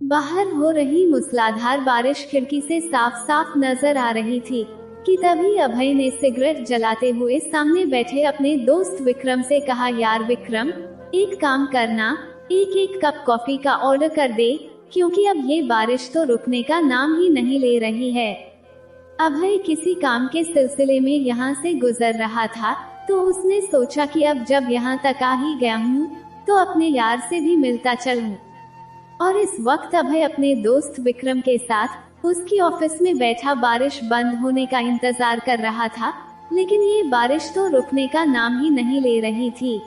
बाहर हो रही मूसलाधार बारिश खिड़की से साफ साफ नजर आ रही थी कि तभी अभय ने सिगरेट जलाते हुए सामने बैठे अपने दोस्त विक्रम से कहा, यार विक्रम, एक काम करना, एक एक कप कॉफी का ऑर्डर कर दे, क्योंकि अब ये बारिश तो रुकने का नाम ही नहीं ले रही है। अभय किसी काम के सिलसिले में यहाँ से गुजर रहा था, तो उसने सोचा कि अब जब यहाँ तक आ ही गया हूँ तो अपने यार से भी मिलता चलूं। और इस वक्त अभय अपने दोस्त विक्रम के साथ उसकी ऑफिस में बैठा बारिश बंद होने का इंतजार कर रहा था, लेकिन ये बारिश तो रुकने का नाम ही नहीं ले रही थी।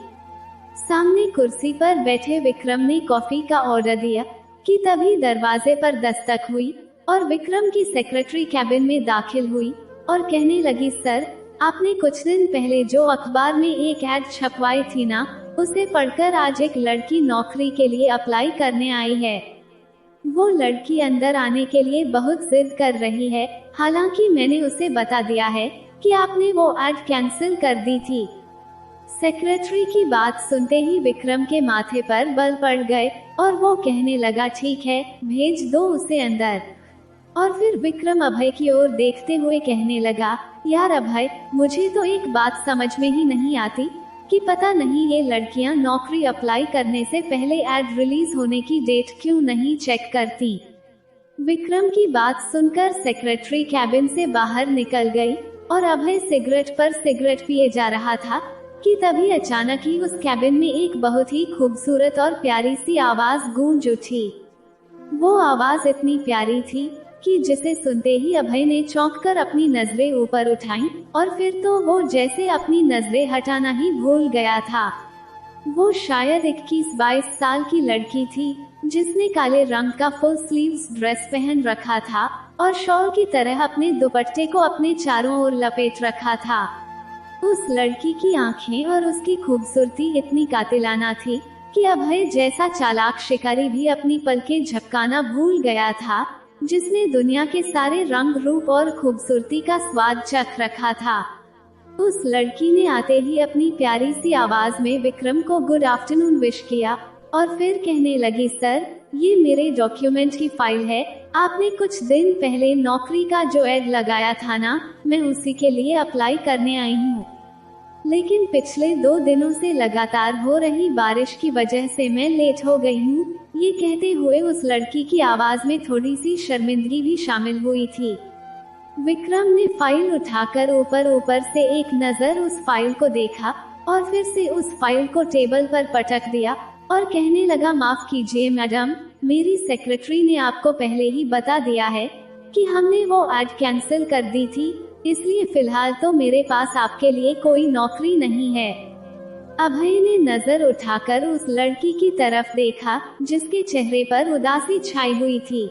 सामने कुर्सी पर बैठे विक्रम ने कॉफी का ऑर्डर दिया कि तभी दरवाजे पर दस्तक हुई और विक्रम की सेक्रेटरी कैबिन में दाखिल हुई और कहने लगी, सर, आपने कुछ दिन पहले जो अखबार में एक ऐड छपवाई थी ना, उसे पढ़कर आज एक लड़की नौकरी के लिए अप्लाई करने आई है। वो लड़की अंदर आने के लिए बहुत जिद कर रही है, हालांकि मैंने उसे बता दिया है कि आपने वो ऐड कैंसिल कर दी थी। सेक्रेटरी की बात सुनते ही विक्रम के माथे पर बल पड़ गए और वो कहने लगा, ठीक है, भेज दो उसे अंदर। और फिर विक्रम अभय की ओर देखते हुए कहने लगा, यार अभय, मुझे तो एक बात समझ में ही नहीं आती कि पता नहीं ये लड़कियां नौकरी अप्लाई करने से पहले ऐड रिलीज होने की डेट क्यों नहीं चेक करती। विक्रम की बात सुनकर सेक्रेटरी कैबिन से बाहर निकल गई और अभय सिगरेट पर सिगरेट पिए जा रहा था कि तभी अचानक ही उस कैबिन में एक बहुत ही खूबसूरत और प्यारी सी आवाज गूंज उठी। वो आवाज इतनी प्यारी थी कि जिसे सुनते ही अभय ने चौंककर अपनी नजरें ऊपर उठाईं और फिर तो वो जैसे अपनी नजरें हटाना ही भूल गया था। वो शायद 21-22 साल की लड़की थी जिसने काले रंग का फुल स्लीव्स ड्रेस पहन रखा था और शॉल की तरह अपने दुपट्टे को अपने चारों ओर लपेट रखा था। उस लड़की की आंखें और उसकी खूबसूरती इतनी कातिलाना थी कि अभय जैसा चालाक शिकारी भी अपनी पलकें झपकाना भूल गया था, जिसने दुनिया के सारे रंग रूप और खूबसूरती का स्वाद चख रखा था। उस लड़की ने आते ही अपनी प्यारी सी आवाज में विक्रम को गुड आफ्टरनून विश किया और फिर कहने लगी, सर, ये मेरे डॉक्यूमेंट की फाइल है, आपने कुछ दिन पहले नौकरी का जो एड लगाया था ना, मैं उसी के लिए अप्लाई करने आई हूँ। लेकिन पिछले 2 दिनों से लगातार हो रही बारिश की वजह से मैं लेट हो गई हूँ। ये कहते हुए उस लड़की की आवाज में थोड़ी सी शर्मिंदगी भी शामिल हुई थी। विक्रम ने फाइल उठाकर ऊपर से एक नजर उस फाइल को देखा और फिर से उस फाइल को टेबल पर पटक दिया और कहने लगा, माफ कीजिए मैडम, मेरी सेक्रेटरी ने आपको पहले ही बता दिया है कि हमने वो ऐड कैंसिल कर दी थी, इसलिए फिलहाल तो मेरे पास आपके लिए कोई नौकरी नहीं है। अभय ने नजर उठाकर उस लड़की की तरफ देखा जिसके चेहरे पर उदासी छाई हुई थी।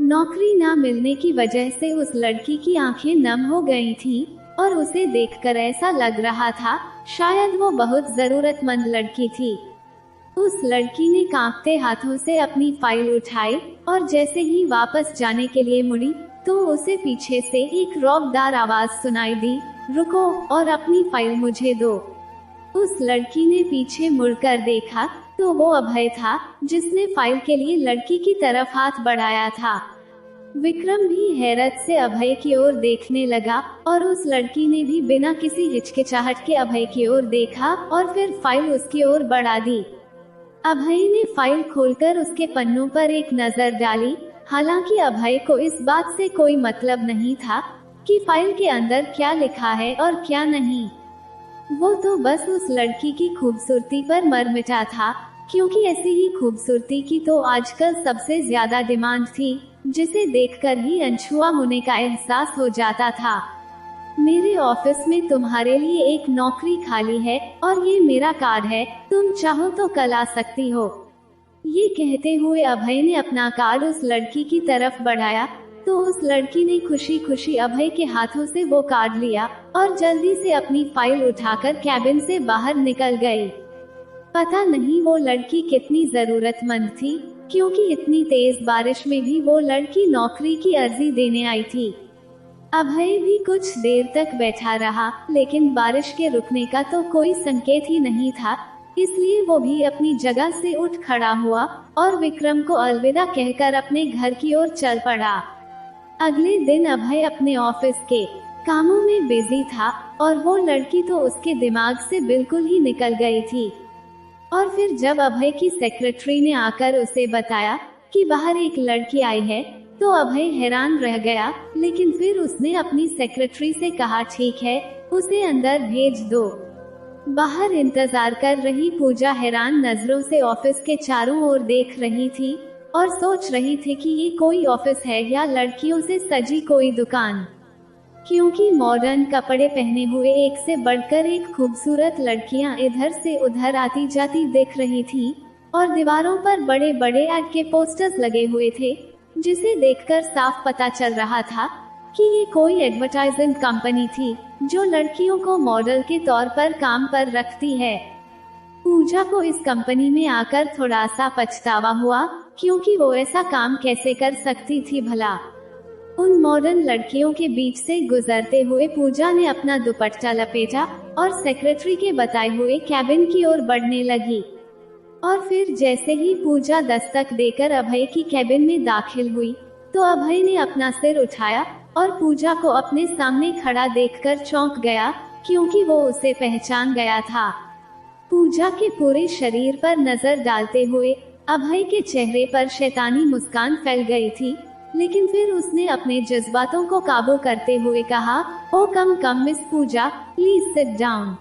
नौकरी ना मिलने की वजह से उस लड़की की आंखें नम हो गई थीं और उसे देखकर ऐसा लग रहा था शायद वो बहुत जरूरतमंद लड़की थी। उस लड़की ने कांपते हाथों से अपनी फाइल उठाई और जैसे ही वापस जाने के लिए मुड़ी तो उसे पीछे से एक रौबदार आवाज सुनाई दी, रुको और अपनी फाइल मुझे दो। उस लड़की ने पीछे मुड़कर देखा तो वो अभय था जिसने फाइल के लिए लड़की की तरफ हाथ बढ़ाया था। विक्रम भी हैरत से अभय की ओर देखने लगा और उस लड़की ने भी बिना किसी हिचकिचाहट के अभय की ओर देखा और फिर फाइल उसकी ओर बढ़ा दी। अभय ने फाइल खोलकर उसके पन्नों पर एक नजर डाली, हालांकि अभय को इस बात से कोई मतलब नहीं था कि फाइल के अंदर क्या लिखा है और क्या नहीं। वो तो बस उस लड़की की खूबसूरती पर मर मिटा था, क्योंकि ऐसी ही खूबसूरती की तो आजकल सबसे ज्यादा डिमांड थी, जिसे देखकर ही अनछुआ होने का एहसास हो जाता था। मेरे ऑफिस में तुम्हारे लिए एक नौकरी खाली है और ये मेरा कार्ड है, तुम चाहो तो कल आ सकती हो। ये कहते हुए अभय ने अपना कार्ड उस लड़की की तरफ बढ़ाया तो उस लड़की ने खुशी खुशी अभय के हाथों से वो कार्ड लिया और जल्दी से अपनी फाइल उठाकर कैबिन से बाहर निकल गई। पता नहीं वो लड़की कितनी जरूरतमंद थी, क्योंकि इतनी तेज बारिश में भी वो लड़की नौकरी की अर्जी देने आई थी। अभय भी कुछ देर तक बैठा रहा, लेकिन बारिश के रुकने का तो कोई संकेत ही नहीं था, इसलिए वो भी अपनी जगह से उठ खड़ा हुआ और विक्रम को अलविदा कहकर अपने घर की ओर चल पड़ा। अगले दिन अभय अपने ऑफिस के कामों में बिजी था और वो लड़की तो उसके दिमाग से बिल्कुल ही निकल गई थी। और फिर जब अभय की सेक्रेटरी ने आकर उसे बताया कि बाहर एक लड़की आई है, तो अभय हैरान रह गया, लेकिन फिर उसने अपनी सेक्रेटरी से कहा ठीक है, उसे अंदर भेज दो। बाहर इंतजार कर रही पूजा हैरान नजरों से ऑफिस के चारों ओर देख रही थी और सोच रही थी कि ये कोई ऑफिस है या लड़कियों से सजी कोई दुकान, क्योंकि मॉडर्न कपड़े पहने हुए एक से बढ़कर एक खूबसूरत लड़कियां इधर से उधर आती जाती दिख रही थी और दीवारों पर बड़े बड़े एड के पोस्टर्स लगे हुए थे, जिसे देखकर साफ पता चल रहा था कि ये कोई एडवर्टाइजिंग कंपनी थी जो लड़कियों को मॉडल के तौर पर काम पर रखती है। पूजा को इस कंपनी में आकर थोड़ा सा पछतावा हुआ, क्योंकि वो ऐसा काम कैसे कर सकती थी भला। उन मॉडर्न लड़कियों के बीच से गुजरते हुए पूजा ने अपना दुपट्टा लपेटा और सेक्रेटरी के बताए हुए कैबिन की ओर बढ़ने लगी। और फिर जैसे ही पूजा दस्तक देकर अभय की कैबिन में दाखिल हुई, तो अभय ने अपना सिर उठाया और पूजा को अपने सामने खड़ा देखकर चौंक गया, क्योंकि वो उसे पहचान गया था। पूजा के पूरे शरीर पर नजर डालते हुए अभय के चेहरे पर शैतानी मुस्कान फैल गई थी, लेकिन फिर उसने अपने जज्बातों को काबू करते हुए कहा, oh come miss Puja, please sit down.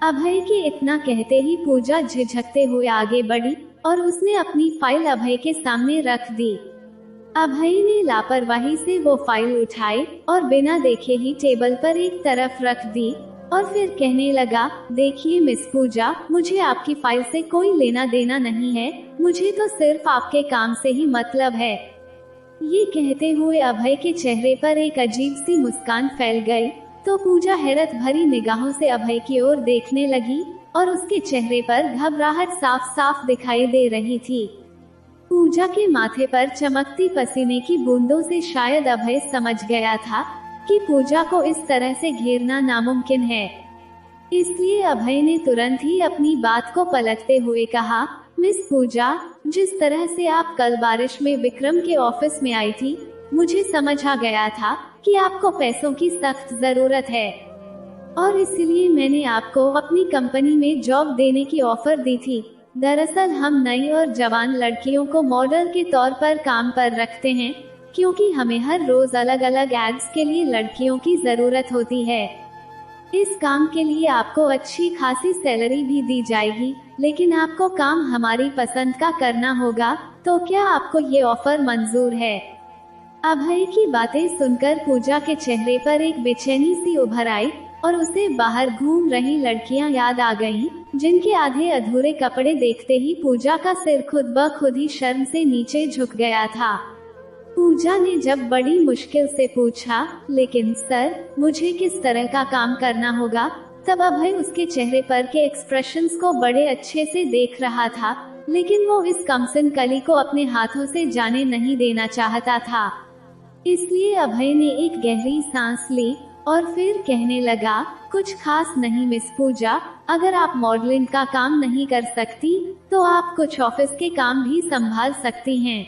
Abhay के इतना कहते ही पूजा झिझकते हुए आगे बढ़ी और उसने अपनी फाइल अभय के सामने रख दी। अभय ने लापरवाही से वो फाइल उठाई और बिना देखे ही टेबल पर एक तरफ रख दी और फिर कहने लगा, देखिए मिस पूजा, मुझे आपकी फाइल से कोई लेना देना नहीं है, मुझे तो सिर्फ आपके काम से ही मतलब है। ये कहते हुए अभय के चेहरे पर एक अजीब सी मुस्कान फैल गई, तो पूजा हैरत भरी निगाहों से अभय की ओर देखने लगी और उसके चेहरे पर घबराहट साफ साफ दिखाई दे रही थी। पूजा के माथे पर चमकती पसीने की बूंदों से शायद अभय समझ गया था कि पूजा को इस तरह से घेरना नामुमकिन है। इसलिए अभय ने तुरंत ही अपनी बात को पलटते हुए कहा, मिस पूजा, जिस तरह से आप कल बारिश में विक्रम के ऑफिस में आई थी, मुझे समझ आ गया था कि आपको पैसों की सख्त जरूरत है और इसलिए मैंने आपको अपनी कंपनी में जॉब देने की ऑफर दी थी। दरअसल हम नई और जवान लड़कियों को मॉडल के तौर पर काम पर रखते हैं, क्योंकि हमें हर रोज अलग अलग एड्स के लिए लड़कियों की जरूरत होती है। इस काम के लिए आपको अच्छी खासी सैलरी भी दी जाएगी, लेकिन आपको काम हमारी पसंद का करना होगा। तो क्या आपको ये ऑफर मंजूर है? अभय की बातें सुनकर पूजा के चेहरे पर एक बेचैनी सी उभर आई और उसे बाहर घूम रही लड़कियां याद आ गईं, जिनके आधे अधूरे कपड़े देखते ही पूजा का सिर खुद ब खुद ही शर्म से नीचे झुक गया था। पूजा ने जब बड़ी मुश्किल से पूछा, लेकिन सर, मुझे किस तरह का काम करना होगा, तब अभय उसके चेहरे पर के एक्सप्रेशंस को बड़े अच्छे से देख रहा था, लेकिन वो इस कमसिन कली को अपने हाथों से जाने नहीं देना चाहता था। इसलिए अभय ने एक गहरी सांस ली और फिर कहने लगा, कुछ खास नहीं मिस पूजा, अगर आप मॉडलिंग का काम नहीं कर सकती तो आप कुछ ऑफिस के काम भी संभाल सकती हैं।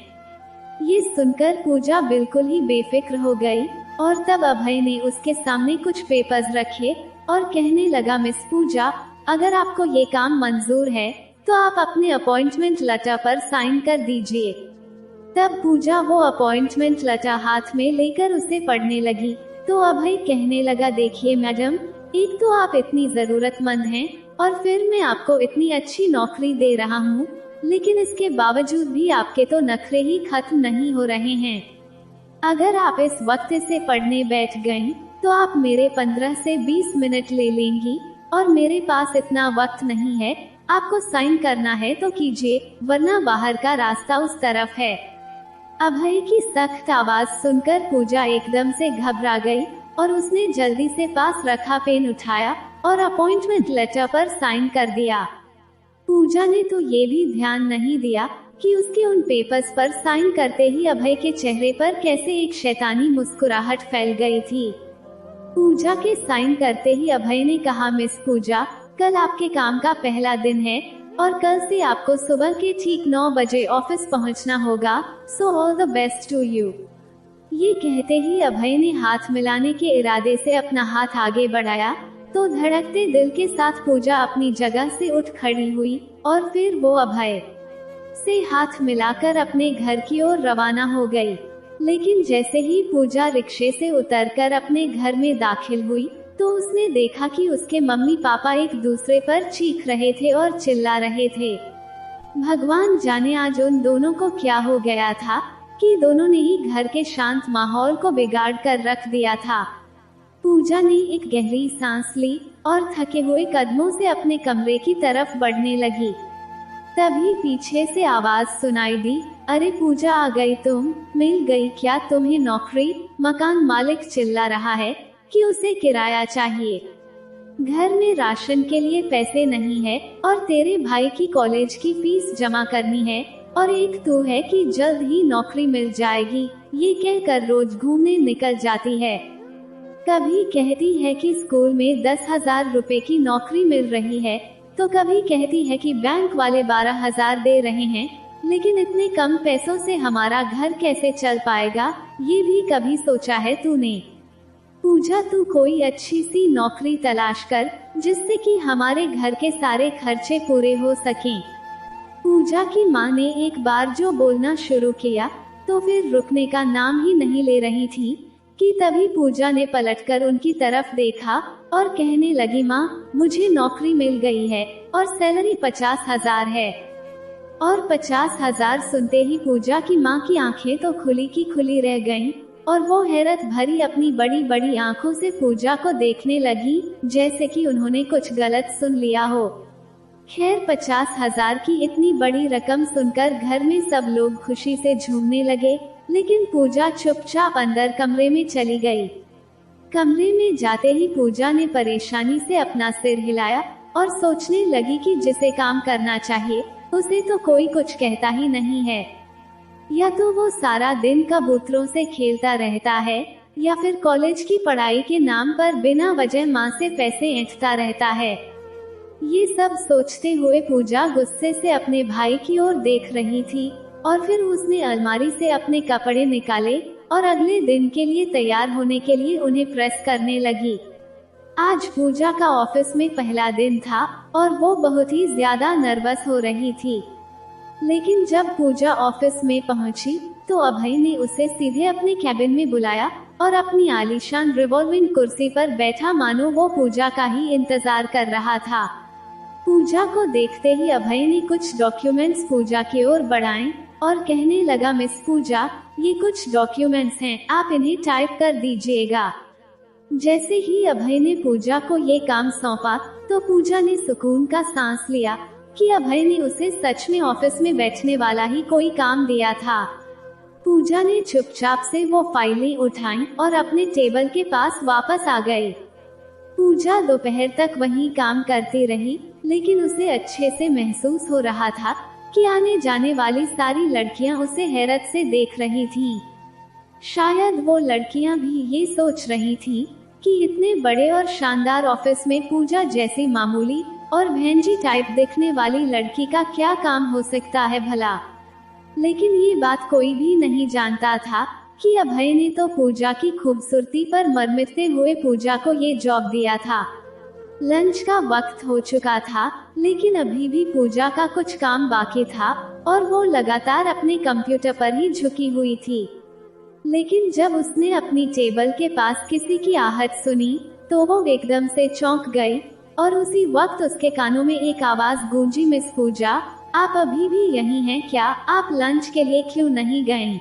ये सुनकर पूजा बिल्कुल ही बेफिक्र हो गई और तब अभय ने उसके सामने कुछ पेपर्स रखे और कहने लगा, मिस पूजा, अगर आपको ये काम मंजूर है तो आप अपने अपॉइंटमेंट लेटर पर साइन कर दीजिए। तब पूजा वो अपॉइंटमेंट लेटर हाथ में लेकर उसे पढ़ने लगी, तो अभय कहने लगा, देखिए मैडम, एक तो आप इतनी जरूरतमंद हैं और फिर मैं आपको इतनी अच्छी नौकरी दे रहा हूँ, लेकिन इसके बावजूद भी आपके तो नखरे ही खत्म नहीं हो रहे हैं। अगर आप इस वक्त से पढ़ने बैठ गईं, तो आप मेरे 15 से 20 मिनट ले लेंगी और मेरे पास इतना वक्त नहीं है। आपको साइन करना है तो कीजिए, वरना बाहर का रास्ता उस तरफ है। अभय की सख्त आवाज सुनकर पूजा एकदम से घबरा गई और उसने जल्दी से पास रखा पेन उठाया और अपॉइंटमेंट लेटर पर साइन कर दिया। पूजा ने तो ये भी ध्यान नहीं दिया कि उसके उन पेपर्स पर साइन करते ही अभय के चेहरे पर कैसे एक शैतानी मुस्कुराहट फैल गई थी। पूजा के साइन करते ही अभय ने कहा, मिस पूजा, कल आपके काम का पहला दिन है और कल से आपको सुबह के ठीक 9 बजे ऑफिस पहुंचना होगा। So all the best to you. ये कहते ही अभय ने हाथ मिलाने के इरादे से अपना हाथ आगे बढ़ाया तो धड़कते दिल के साथ पूजा अपनी जगह से उठ खड़ी हुई और फिर वो अभय से हाथ मिलाकर अपने घर की ओर रवाना हो गई। लेकिन जैसे ही पूजा रिक्शे से उतरकर अपने घर में दाखिल हुई तो उसने देखा कि उसके मम्मी पापा एक दूसरे पर चीख रहे थे और चिल्ला रहे थे। भगवान जाने आज उन दोनों को क्या हो गया था कि दोनों ने ही घर के शांत माहौल को बिगाड़ कर रख दिया था। पूजा ने एक गहरी सांस ली और थके हुए कदमों से अपने कमरे की तरफ बढ़ने लगी। तभी पीछे से आवाज सुनाई दी, अरे पूजा आ गई तुम, मिल गई क्या तुम्हें नौकरी? मकान मालिक चिल्ला रहा है कि उसे किराया चाहिए, घर में राशन के लिए पैसे नहीं है और तेरे भाई की कॉलेज की फीस जमा करनी है और एक तू है कि जल्द ही नौकरी मिल जाएगी। ये कहकर रोज घूमने निकल जाती है। कभी कहती है कि स्कूल में 10,000 रुपए की नौकरी मिल रही है तो कभी कहती है कि बैंक वाले 12,000 दे रहे हैं, लेकिन इतने कम पैसों से हमारा घर कैसे चल पाएगा, ये भी कभी सोचा है तूने? पूजा तू कोई अच्छी सी नौकरी तलाश कर जिससे कि हमारे घर के सारे खर्चे पूरे हो सकें। पूजा की माँ ने एक बार जो बोलना शुरू किया तो फिर रुकने का नाम ही नहीं ले रही थी कि तभी पूजा ने पलटकर उनकी तरफ देखा और कहने लगी, माँ मुझे नौकरी मिल गई है और सैलरी 50,000 है। और 50,000 सुनते ही पूजा की माँ की आंखें तो खुली की खुली रह गईं और वो हैरत भरी अपनी बड़ी बड़ी आंखों से पूजा को देखने लगी जैसे कि उन्होंने कुछ गलत सुन लिया हो। खैर 50,000 की इतनी बड़ी रकम सुनकर घर में सब लोग खुशी से झूमने लगे, लेकिन पूजा चुपचाप अंदर कमरे में चली गई। कमरे में जाते ही पूजा ने परेशानी से अपना सिर हिलाया और सोचने लगी कि जिसे काम करना चाहिए उसे तो कोई कुछ कहता ही नहीं है। या तो वो सारा दिन कबूतरों से खेलता रहता है या फिर कॉलेज की पढ़ाई के नाम पर बिना वजह माँ से पैसे ऐंठता रहता है। ये सब सोचते हुए पूजा गुस्से से अपने भाई की ओर देख रही थी और फिर उसने अलमारी से अपने कपड़े निकाले और अगले दिन के लिए तैयार होने के लिए उन्हें प्रेस करने लगी। आज पूजा का ऑफिस में पहला दिन था और वो बहुत ही ज्यादा नर्वस हो रही थी। लेकिन जब पूजा ऑफिस में पहुंची तो अभय ने उसे सीधे अपने कैबिन में बुलाया और अपनी आलीशान रिवॉल्विंग कुर्सी पर बैठा मानो वो पूजा का ही इंतजार कर रहा था। पूजा को देखते ही अभय ने कुछ डॉक्यूमेंट्स पूजा की ओर बढ़ाए और कहने लगा, मिस पूजा ये कुछ डॉक्यूमेंट्स हैं, आप इन्हें टाइप कर दीजिएगा। जैसे ही अभय ने पूजा को ये काम सौंपा तो पूजा ने सुकून का सांस लिया कि अभय ने उसे सच में ऑफिस में बैठने वाला ही कोई काम दिया था। पूजा ने चुपचाप से वो फाइलें उठाई और अपने टेबल के पास वापस आ गई। पूजा दोपहर तक वहीं काम करती रही, लेकिन उसे अच्छे से महसूस हो रहा था कि आने जाने वाली सारी लड़कियां उसे हैरत से देख रही थीं। शायद वो लड़कियां भी ये सोच रही थीं कि इतने बड़े और शानदार ऑफिस में पूजा जैसी मामूली और भैंजी टाइप दिखने वाली लड़की का क्या काम हो सकता है भला। लेकिन ये बात कोई भी नहीं जानता था कि अभय ने तो पूजा की खूबसूरती पर मरमिटते हुए पूजा को ये जॉब दिया था। लंच का वक्त हो चुका था, लेकिन अभी भी पूजा का कुछ काम बाकी था और वो लगातार अपने कंप्यूटर पर ही झुकी हुई थी। लेकिन जब उसने अपनी टेबल के पास किसी की आहट सुनी तो वो एकदम से चौंक गई और उसी वक्त उसके कानों में एक आवाज गूंजी, मिस पूजा आप अभी भी यहीं हैं क्या? आप लंच के लिए क्यों नहीं गए?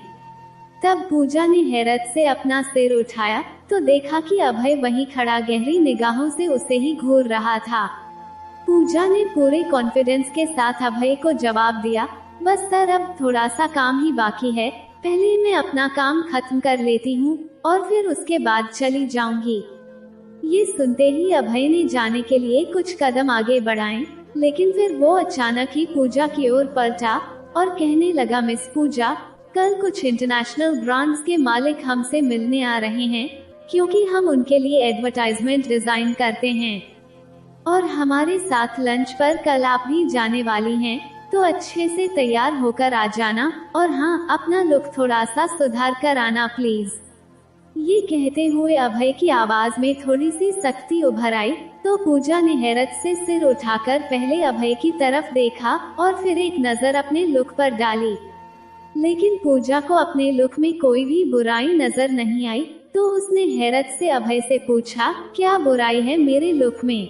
तब पूजा ने हैरत से अपना सिर उठाया तो देखा कि अभय वहीं खड़ा गहरी निगाहों से उसे ही घूर रहा था। पूजा ने पूरे कॉन्फिडेंस के साथ अभय को जवाब दिया, बस सर अब थोड़ा सा काम ही बाकी है, पहले मैं अपना काम खत्म कर लेती हूँ और फिर उसके बाद चली जाऊंगी। ये सुनते ही अभय ने जाने के लिए कुछ कदम आगे बढ़ाए, लेकिन फिर वो अचानक ही पूजा की ओर पलटा और कहने लगा, मिस पूजा कल कुछ इंटरनेशनल ब्रांड्स के मालिक हमसे मिलने आ रहे हैं क्योंकि हम उनके लिए एडवर्टाइजमेंट डिजाइन करते हैं। और हमारे साथ लंच पर कल आप भी जाने वाली हैं, तो अच्छे से तैयार होकर आ जाना, और हाँ, अपना लुक थोड़ा सा सुधार कर आना प्लीज। ये कहते हुए अभय की आवाज में थोड़ी सी सख्ती उभर आई, तो पूजा ने हैरत से सिर उठाकर पहले अभय की तरफ देखा और फिर एक नजर अपने लुक पर डाली। लेकिन पूजा को अपने लुक में कोई भी बुराई नजर नहीं आई, तो उसने हैरत से अभय से पूछा, क्या बुराई है मेरे लुक में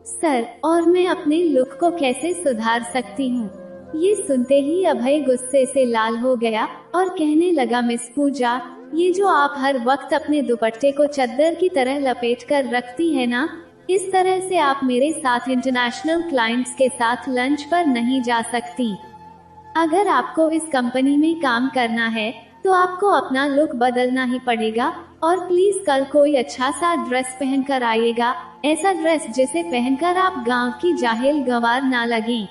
सर, और मैं अपने लुक को कैसे सुधार सकती हूँ? ये सुनते ही अभय गुस्से से लाल हो गया और कहने लगा, मिस पूजा, ये जो आप हर वक्त अपने दुपट्टे को चद्दर की तरह लपेट कर रखती है ना, इस तरह से आप मेरे साथ इंटरनेशनल क्लाइंट्स के साथ लंच पर नहीं जा सकती। अगर आपको इस कंपनी में काम करना है तो आपको अपना लुक बदलना ही पड़ेगा, और प्लीज कल कोई अच्छा सा ड्रेस पहनकर आइएगा, ऐसा ड्रेस जिसे पहनकर आप गांव की जाहिल गंवार ना लगें।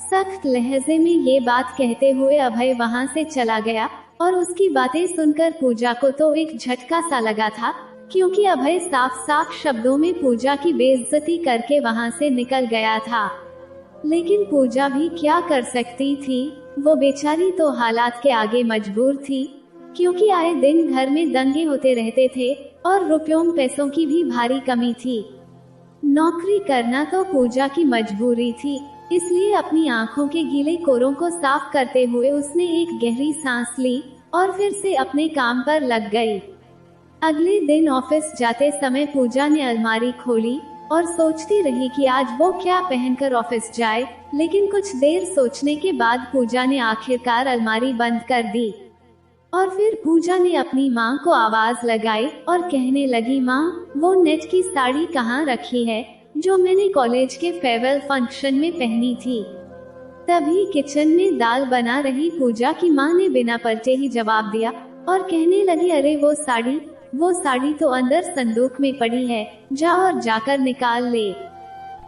सख्त लहजे में ये बात कहते हुए अभय वहां से चला गया, और उसकी बातें सुनकर पूजा को तो एक झटका सा लगा था, क्योंकि अभय साफ साफ शब्दों में पूजा की बेइज्जती करके वहां से निकल गया था। लेकिन पूजा भी क्या कर सकती थी, वो बेचारी तो हालात के आगे मजबूर थी, क्योंकि आए दिन घर में दंगे होते रहते थे और रुपयों पैसों की भी भारी कमी थी। नौकरी करना तो पूजा की मजबूरी थी, इसलिए अपनी आंखों के गीले कोरों को साफ करते हुए उसने एक गहरी सांस ली और फिर से अपने काम पर लग गई। अगले दिन ऑफिस जाते समय पूजा ने अलमारी खोली और सोचती रही कि आज वो क्या पहनकर ऑफिस जाए, लेकिन कुछ देर सोचने के बाद पूजा ने आखिरकार अलमारी बंद कर दी। और फिर पूजा ने अपनी माँ को आवाज लगाई और कहने लगी, माँ, वो नेट की साड़ी कहाँ रखी है जो मैंने कॉलेज के फेयरवेल फंक्शन में पहनी थी। तभी किचन में दाल बना रही पूजा की माँ ने बिना पलटे ही जवाब दिया और कहने लगी, अरे वो साड़ी तो अंदर संदूक में पड़ी है, जा और जाकर निकाल ले।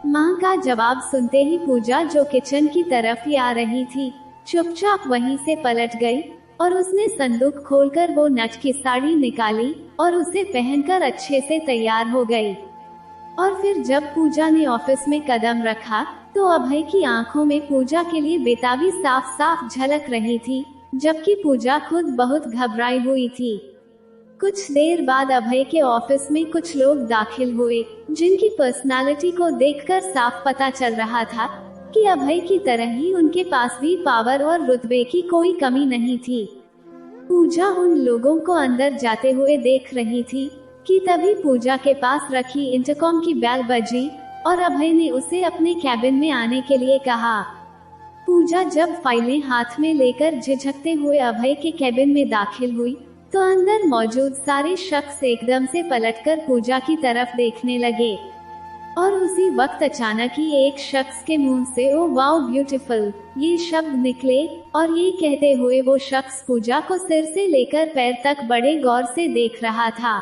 माँ का जवाब सुनते ही पूजा, जो किचन की तरफ ही आ रही थी, चुपचाप वहीं से पलट गई और उसने संदूक खोलकर वो नेट की साड़ी निकाली और उसे पहनकर अच्छे से तैयार हो गई। और फिर जब पूजा ने ऑफिस में कदम रखा तो अभय की आंखों में पूजा के लिए बेताबी साफ साफ झलक रही थी, जबकि पूजा खुद बहुत घबराई हुई थी। कुछ देर बाद अभय के ऑफिस में कुछ लोग दाखिल हुए, जिनकी पर्सनालिटी को देखकर साफ पता चल रहा था कि अभय की तरह ही उनके पास भी पावर और रुतबे की कोई कमी नहीं थी। पूजा उन लोगों को अंदर जाते हुए देख रही थी कि तभी पूजा के पास रखी इंटरकॉम की बेल बजी और अभय ने उसे अपने कैबिन में आने के लिए कहा। पूजा जब फाइलें हाथ में लेकर झिझकते हुए अभय के कैबिन में दाखिल हुई तो अंदर मौजूद सारे शख्स एकदम से पलटकर पूजा की तरफ देखने लगे, और उसी वक्त अचानक ही एक शख्स के मुंह से ओ वाओ ब्यूटीफुल ये शब्द निकले, और ये कहते हुए वो शख्स पूजा को सिर से लेकर पैर तक बड़े गौर से देख रहा था।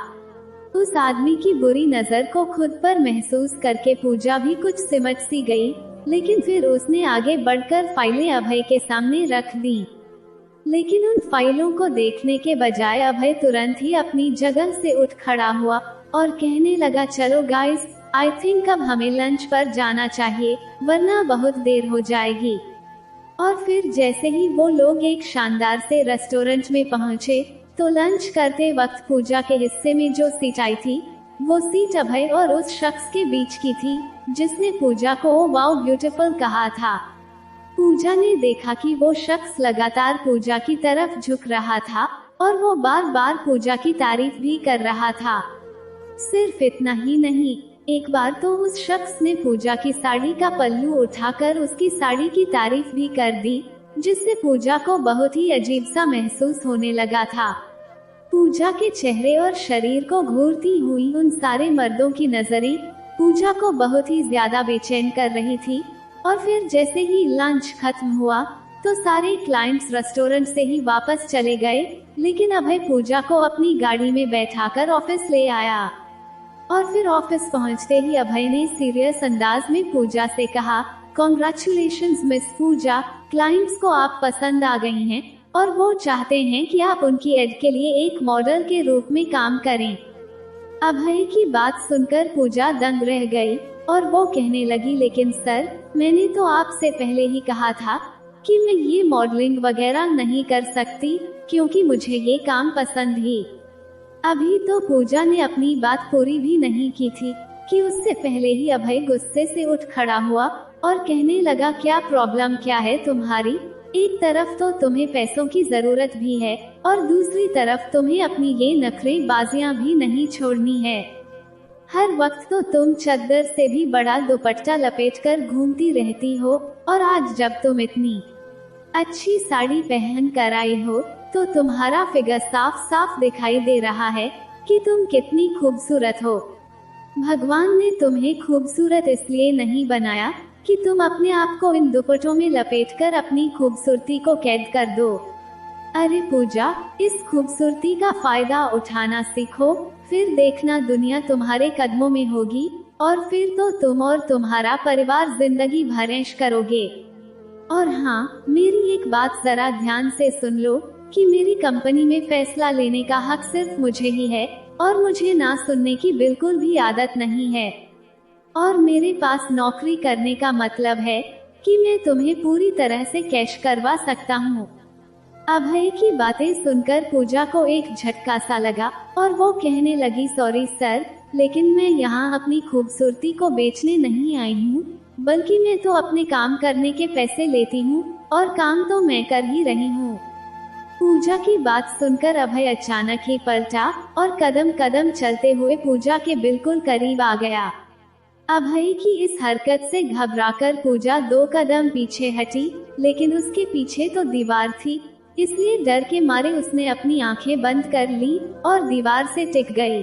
उस आदमी की बुरी नजर को खुद पर महसूस करके पूजा भी कुछ सिमट सी गई, लेकिन फिर उसने आगे बढ़कर फाइलें अभय के सामने रख दी। लेकिन उन फाइलों को देखने के बजाय अभय तुरंत ही अपनी जगह से उठ खड़ा हुआ और कहने लगा, चलो गाइस, आई थिंक अब हमें लंच पर जाना चाहिए, वरना बहुत देर हो जाएगी। और फिर जैसे ही वो लोग एक शानदार से रेस्टोरेंट में पहुंचे तो लंच करते वक्त पूजा के हिस्से में जो सीट आई थी वो सीट अभय और उस शख्स के बीच की थी जिसने पूजा को ओ वाओ ब्यूटीफुल कहा था। पूजा ने देखा कि वो शख्स लगातार पूजा की तरफ झुक रहा था और वो बार बार पूजा की तारीफ भी कर रहा था। सिर्फ इतना ही नहीं, एक बार तो उस शख्स ने पूजा की साड़ी का पल्लू उठाकर उसकी साड़ी की तारीफ भी कर दी, जिससे पूजा को बहुत ही अजीब सा महसूस होने लगा था। पूजा के चेहरे और शरीर को घूरती हुई उन सारे मर्दों की नजरें पूजा को बहुत ही ज्यादा बेचैन कर रही थी। और फिर जैसे ही लंच खत्म हुआ तो सारे क्लाइंट्स रेस्टोरेंट से ही वापस चले गए, लेकिन अभय पूजा को अपनी गाड़ी में बैठाकर ऑफिस ले आया। और फिर ऑफिस पहुंचते ही अभय ने सीरियस अंदाज में पूजा से कहा, कॉन्ग्रेचुलेशंस मिस पूजा, क्लाइंट्स को आप पसंद आ गई हैं और वो चाहते हैं कि आप उनकी एड के लिए एक मॉडल के रूप में काम करें। अभय की बात सुनकर पूजा दंग रह गई और वो कहने लगी, लेकिन सर, मैंने तो आपसे पहले ही कहा था कि मैं ये मॉडलिंग वगैरह नहीं कर सकती, क्योंकि मुझे ये काम पसंद ही। अभी तो पूजा ने अपनी बात पूरी भी नहीं की थी कि उससे पहले ही अभय गुस्से से उठ खड़ा हुआ और कहने लगा, क्या प्रॉब्लम क्या है तुम्हारी? एक तरफ तो तुम्हें पैसों की जरूरत भी है और दूसरी तरफ तुम्हें अपनी ये नखरेबाजियां भी नहीं छोड़नी है। हर वक्त तो तुम चद्दर से भी बड़ा दुपट्टा लपेटकर घूमती रहती हो, और आज जब तुम इतनी अच्छी साड़ी पहन कर आई हो तो तुम्हारा फिगर साफ साफ दिखाई दे रहा है कि तुम कितनी खूबसूरत हो। भगवान ने तुम्हें खूबसूरत इसलिए नहीं बनाया कि तुम अपने आप को इन दुपट्टों में लपेटकर अपनी खूबसूरती को कैद कर दो। अरे पूजा, इस खूबसूरती का फायदा उठाना सीखो, फिर देखना दुनिया तुम्हारे कदमों में होगी और फिर तो तुम और तुम्हारा परिवार जिंदगी भर ऐश करोगे। और हाँ, मेरी एक बात जरा ध्यान से सुन लो कि मेरी कंपनी में फैसला लेने का हक सिर्फ मुझे ही है और मुझे ना सुनने की बिल्कुल भी आदत नहीं है। और मेरे पास नौकरी करने का मतलब है कि मैं तुम्हें पूरी तरह से कैश करवा सकता हूँ। अभय की बातें सुनकर पूजा को एक झटका सा लगा और वो कहने लगी, सॉरी सर, लेकिन मैं यहाँ अपनी खूबसूरती को बेचने नहीं आई हूँ, बल्कि मैं तो अपने काम करने के पैसे लेती हूँ और काम तो मैं कर ही रही हूँ। पूजा की बात सुनकर अभय अचानक ही पलटा और कदम कदम चलते हुए पूजा के बिल्कुल करीब आ गया। अभय की इस हरकत से घबराकर पूजा 2 कदम पीछे हटी, लेकिन उसके पीछे तो दीवार थी, इसलिए डर के मारे उसने अपनी आंखें बंद कर ली और दीवार से टिक गई।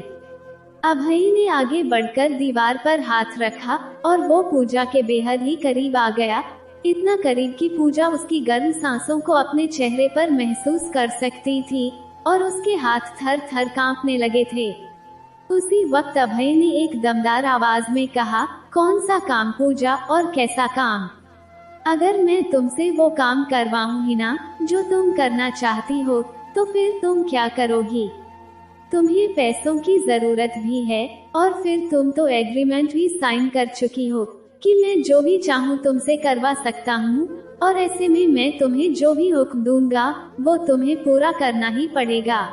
अभय ने आगे बढ़कर दीवार पर हाथ रखा और वो पूजा के बेहद ही करीब आ गया, इतना करीब कि पूजा उसकी गर्म सांसों को अपने चेहरे पर महसूस कर सकती थी और उसके हाथ थर थर कांपने लगे थे। उसी वक्त अभय ने एक दमदार आवाज में कहा, कौन सा काम पूजा, और कैसा काम? अगर मैं तुमसे वो काम करवाऊं ही ना जो तुम करना चाहती हो, तो फिर तुम क्या करोगी? तुम्हें पैसों की जरूरत भी है और फिर तुम तो एग्रीमेंट भी साइन कर चुकी हो कि मैं जो भी चाहूँ तुमसे करवा सकता हूँ, और ऐसे में मैं तुम्हें जो भी हुक्म दूंगा वो तुम्हें पूरा करना ही पड़ेगा।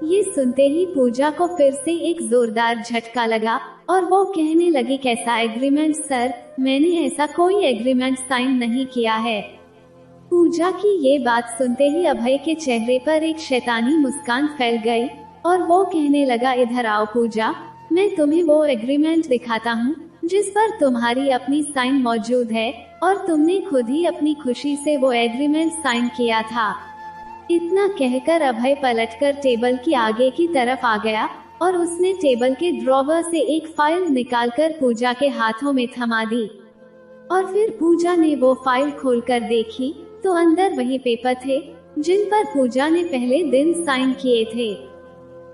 ये सुनते ही पूजा को फिर से एक जोरदार झटका लगा और वो कहने लगी, कैसा एग्रीमेंट सर? मैंने ऐसा कोई एग्रीमेंट साइन नहीं किया है। पूजा की ये बात सुनते ही अभय के चेहरे पर एक शैतानी मुस्कान फैल गई और वो कहने लगा, इधर आओ पूजा, मैं तुम्हें वो एग्रीमेंट दिखाता हूँ जिस पर तुम्हारी अपनी साइन मौजूद है और तुमने खुद ही अपनी खुशी से वो एग्रीमेंट साइन किया था। इतना कहकर अभय पलटकर टेबल की आगे की तरफ आ गया और उसने टेबल के ड्रॉवर से एक फाइल निकालकर पूजा के हाथों में थमा दी। और फिर पूजा ने वो फाइल खोलकर देखी तो अंदर वही पेपर थे जिन पर पूजा ने पहले दिन साइन किए थे।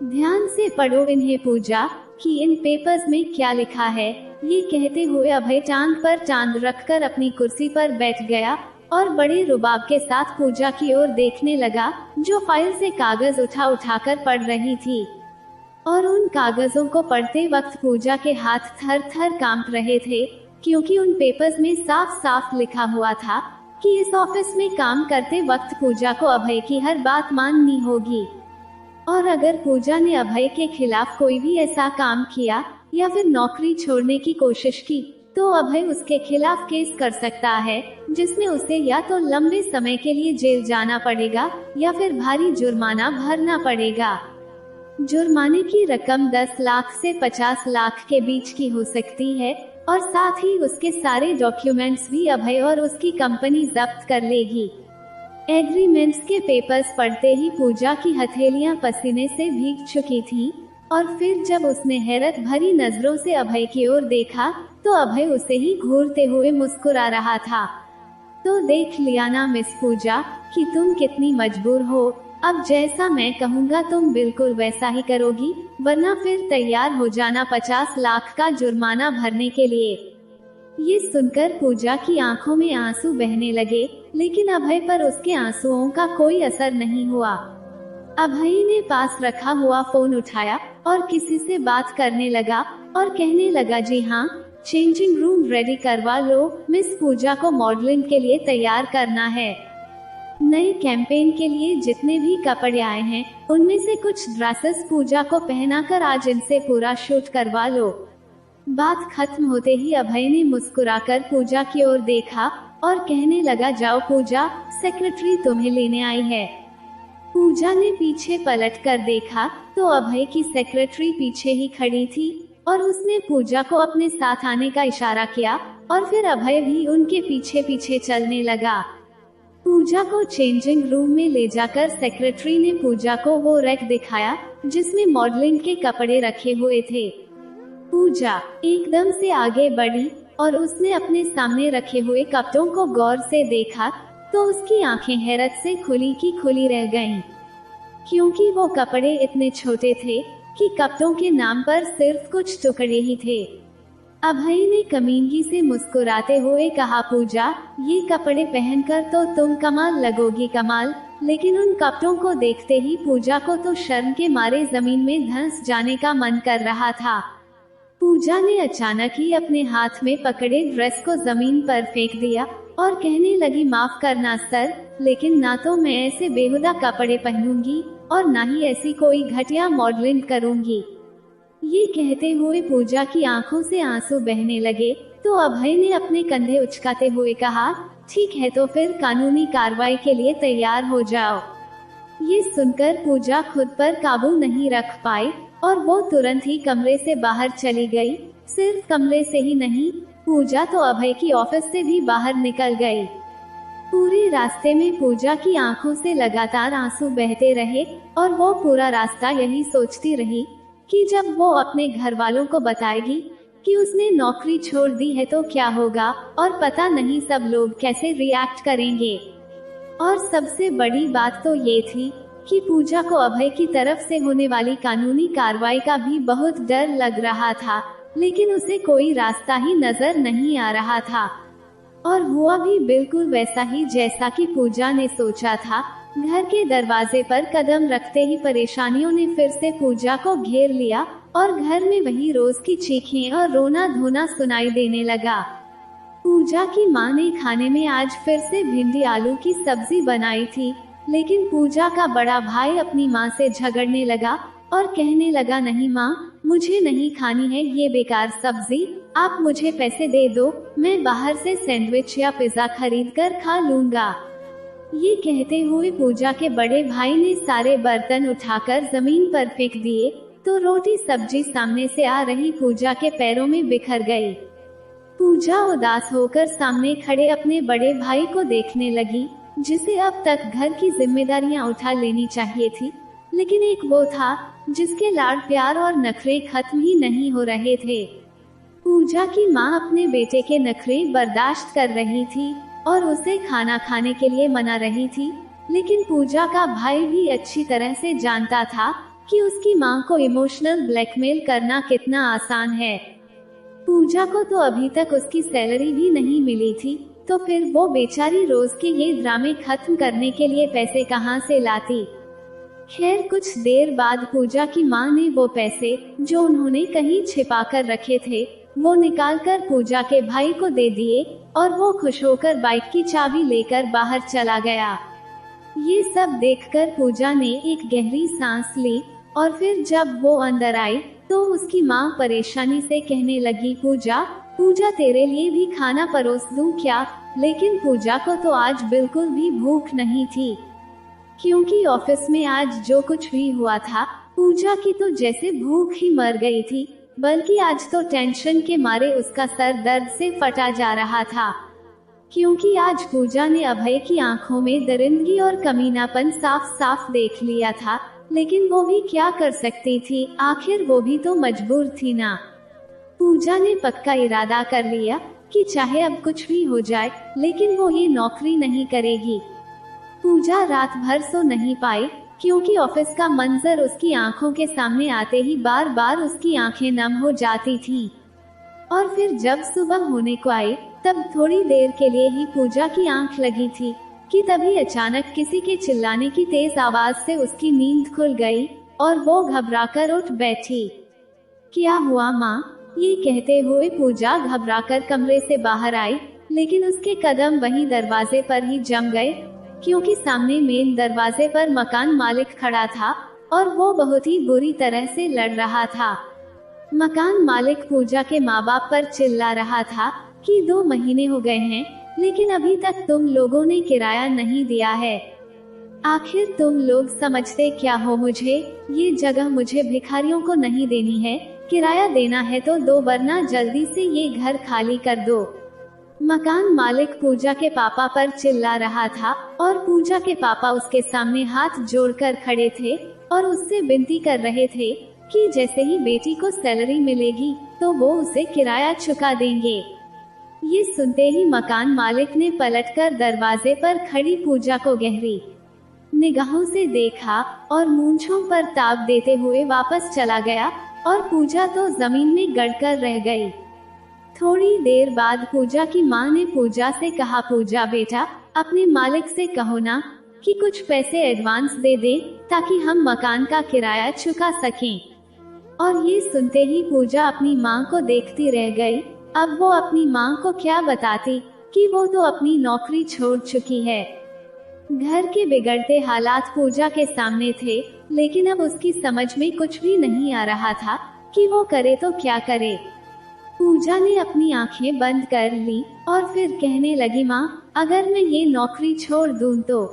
ध्यान से पढ़ो इन्हें पूजा, कि इन पेपर्स में क्या लिखा है। ये कहते हुए अभय टांग पर टांग रखकर अपनी कुर्सी पर बैठ गया और बड़े रुबाब के साथ पूजा की ओर देखने लगा, जो फाइल से कागज उठाकर पढ़ रही थी। और उन कागजों को पढ़ते वक्त पूजा के हाथ थर थर कांप रहे थे, क्योंकि उन पेपर्स में साफ साफ लिखा हुआ था कि इस ऑफिस में काम करते वक्त पूजा को अभय की हर बात माननी होगी, और अगर पूजा ने अभय के खिलाफ कोई भी ऐसा काम किया या फिर नौकरी छोड़ने की कोशिश की तो अभय उसके खिलाफ केस कर सकता है, जिसमें उसे या तो लंबे समय के लिए जेल जाना पड़ेगा या फिर भारी जुर्माना भरना पड़ेगा। जुर्माने की रकम 10 लाख से 50 लाख के बीच की हो सकती है और साथ ही उसके सारे डॉक्यूमेंट्स भी अभय और उसकी कंपनी जब्त कर लेगी। एग्रीमेंट्स के पेपर्स पढ़ते ही पूजा की हथेलियां पसीने से भीग चुकी थीं, और फिर जब उसने हैरत भरी नजरों से अभय की ओर देखा तो अभय उसे ही घूरते हुए मुस्कुरा रहा था। तो देख लिया ना मिस पूजा कि तुम कितनी मजबूर हो। अब जैसा मैं कहूँगा तुम बिल्कुल वैसा ही करोगी, वरना फिर तैयार हो जाना 50 लाख का जुर्माना भरने के लिए। ये सुनकर पूजा की आंखों में आंसू बहने लगे, लेकिन अभय पर उसके आंसुओं का कोई असर नहीं हुआ। अभय ने पास रखा हुआ फोन उठाया और किसी से बात करने लगा और कहने लगा, जी हाँ, चेंजिंग रूम रेडी करवा लो, मिस पूजा को मॉडलिंग के लिए तैयार करना है। नए कैंपेन के लिए जितने भी कपड़े आए हैं उनमें से कुछ ड्रेसेस पूजा को पहनाकर आज इनसे पूरा शूट करवा लो। बात खत्म होते ही अभय ने मुस्कुराकर पूजा की ओर देखा और कहने लगा, जाओ पूजा, सेक्रेटरी तुम्हें लेने आई है। पूजा ने पीछे पलट कर देखा तो अभय की सेक्रेटरी पीछे ही खड़ी थी और उसने पूजा को अपने साथ आने का इशारा किया और फिर अभय भी उनके पीछे पीछे चलने लगा। पूजा को चेंजिंग रूम में ले जाकर सेक्रेटरी ने पूजा को वो रैक दिखाया जिसमें मॉडलिंग के कपड़े रखे हुए थे। पूजा एकदम से आगे बढ़ी और उसने अपने सामने रखे हुए कपड़ों को गौर से देखा तो उसकी आंखें हैरत से खुली की खुली रह गईं, क्योंकि वो कपड़े इतने छोटे थे कि कपड़ों के नाम पर सिर्फ कुछ टुकड़े ही थे। अभय ने कमीनगी से मुस्कुराते हुए कहा, पूजा, ये कपड़े पहनकर तो तुम कमाल लगोगी कमाल। लेकिन उन कपड़ों को देखते ही पूजा को तो शर्म के मारे जमीन में धंस जाने का मन कर रहा था। पूजा ने अचानक ही अपने हाथ में पकड़े ड्रेस को जमीन पर फेंक दिया और कहने लगी, माफ करना सर, लेकिन ना तो मैं ऐसे बेहुदा कपड़े पहनूंगी और ना ही ऐसी कोई घटिया मॉडलिंग करूंगी। ये कहते हुए पूजा की आंखों से आंसू बहने लगे तो अभय ने अपने कंधे उचकाते हुए कहा, ठीक है तो फिर कानूनी कार्रवाई के लिए तैयार हो जाओ। ये सुनकर पूजा खुद पर काबू नहीं रख पाई और वो तुरंत ही कमरे से बाहर चली गई। सिर्फ कमरे से ही नहीं, पूजा तो अभय की ऑफिस से भी बाहर निकल गई। पूरे रास्ते में पूजा की आंखों से लगातार आंसू बहते रहे और वो पूरा रास्ता यही सोचती रही कि जब वो अपने घर वालों को बताएगी कि उसने नौकरी छोड़ दी है तो क्या होगा और पता नहीं सब लोग कैसे रिएक्ट करेंगे। और सबसे बड़ी बात तो ये थी कि पूजा को अभय की तरफ से होने वाली कानूनी कार्रवाई का भी बहुत डर लग रहा था, लेकिन उसे कोई रास्ता ही नजर नहीं आ रहा था। और हुआ भी बिल्कुल वैसा ही जैसा कि पूजा ने सोचा था। घर के दरवाजे पर कदम रखते ही परेशानियों ने फिर से पूजा को घेर लिया और घर में वही रोज की चीखें और रोना धोना सुनाई देने लगा। पूजा की माँ ने खाने में आज फिर से भिंडी आलू की सब्जी बनाई थी, लेकिन पूजा का बड़ा भाई अपनी माँ से झगड़ने लगा और कहने लगा, नहीं माँ, मुझे नहीं खानी है ये बेकार सब्जी, आप मुझे पैसे दे दो, मैं बाहर से सैंडविच या पिज्जा खरीद कर खा लूँगा। ये कहते हुए पूजा के बड़े भाई ने सारे बर्तन उठाकर जमीन पर फेंक दिए तो रोटी सब्जी सामने से आ रही पूजा के पैरों में बिखर गई। पूजा उदास होकर सामने खड़े अपने बड़े भाई को देखने लगी, जिसे अब तक घर की जिम्मेदारियां उठा लेनी चाहिए थी, लेकिन एक वो था जिसके लाड प्यार और नखरे खत्म ही नहीं हो रहे थे। पूजा की माँ अपने बेटे के नखरे बर्दाश्त कर रही थी और उसे खाना खाने के लिए मना रही थी, लेकिन पूजा का भाई भी अच्छी तरह से जानता था कि उसकी माँ को इमोशनल ब्लैकमेल करना कितना आसान है। पूजा को तो अभी तक उसकी सैलरी भी नहीं मिली थी, तो फिर वो बेचारी रोज के ये ड्रामे खत्म करने के लिए पैसे कहाँ से लाती। खैर कुछ देर बाद पूजा की माँ ने वो पैसे जो उन्होंने कहीं छिपा कर रखे थे वो निकालकर पूजा के भाई को दे दिए और वो खुश होकर बाइक की चाबी लेकर बाहर चला गया। ये सब देखकर पूजा ने एक गहरी सांस ली और फिर जब वो अंदर आई तो उसकी माँ परेशानी से कहने लगी, पूजा तेरे लिए भी खाना परोस दूं क्या? लेकिन पूजा को तो आज बिल्कुल भी भूख नहीं थी, क्योंकि ऑफिस में आज जो कुछ भी हुआ था पूजा की तो जैसे भूख ही मर गई थी, बल्कि आज तो टेंशन के मारे उसका सर दर्द से फटा जा रहा था, क्योंकि आज पूजा ने अभय की आंखों में दरिंदगी और कमीनापन साफ साफ देख लिया था। लेकिन वो भी क्या कर सकती थी, आखिर वो भी तो मजबूर थी ना। पूजा ने पक्का इरादा कर लिया कि चाहे अब कुछ भी हो जाए लेकिन वो ये नौकरी नहीं करेगी। पूजा रात भर सो नहीं पाई, क्योंकि ऑफिस का मंजर उसकी आंखों के सामने आते ही बार बार उसकी आंखें नम हो जाती थीं। और फिर जब सुबह होने को आई तब थोड़ी देर के लिए ही पूजा की आंख लगी थी कि तभी अचानक किसी के चिल्लाने की तेज आवाज से उसकी नींद खुल गई और वो घबराकर उठ बैठी। क्या हुआ माँ? ये कहते हुए पूजा घबराकर कमरे से बाहर आई, लेकिन उसके कदम वहीं दरवाजे पर ही जम गए, क्योंकि सामने मेन दरवाजे पर मकान मालिक खड़ा था और वो बहुत ही बुरी तरह से लड़ रहा था। मकान मालिक पूजा के माँ बाप पर चिल्ला रहा था कि 2 महीने हो गए हैं, लेकिन अभी तक तुम लोगों ने किराया नहीं दिया है। आखिर तुम लोग समझते क्या हो मुझे? ये जगह मुझे भिखारियों को नहीं देनी है, किराया देना है तो दो, वरना जल्दी से ये घर खाली कर दो। मकान मालिक पूजा के पापा पर चिल्ला रहा था और पूजा के पापा उसके सामने हाथ जोड़कर खड़े थे और उससे विनती कर रहे थे कि जैसे ही बेटी को सैलरी मिलेगी तो वो उसे किराया चुका देंगे। ये सुनते ही मकान मालिक ने पलटकर दरवाजे पर खड़ी पूजा को गहरी निगाहों से देखा और मूंछों पर ताप देते हुए वापस चला गया और पूजा तो जमीन में गड़कर रह गई। थोड़ी देर बाद पूजा की माँ ने पूजा से कहा, पूजा बेटा, अपने मालिक से कहो ना कि कुछ पैसे एडवांस दे दे ताकि हम मकान का किराया चुका सकें। और ये सुनते ही पूजा अपनी माँ को देखती रह गई। अब वो अपनी माँ को क्या बताती कि वो तो अपनी नौकरी छोड़ चुकी है। घर के बिगड़ते हालात पूजा के सामने थे, लेकिन अब उसकी समझ में कुछ भी नहीं आ रहा था कि वो करे तो क्या करे। पूजा ने अपनी आंखें बंद कर ली और फिर कहने लगी, माँ, अगर मैं ये नौकरी छोड़ दूं तो?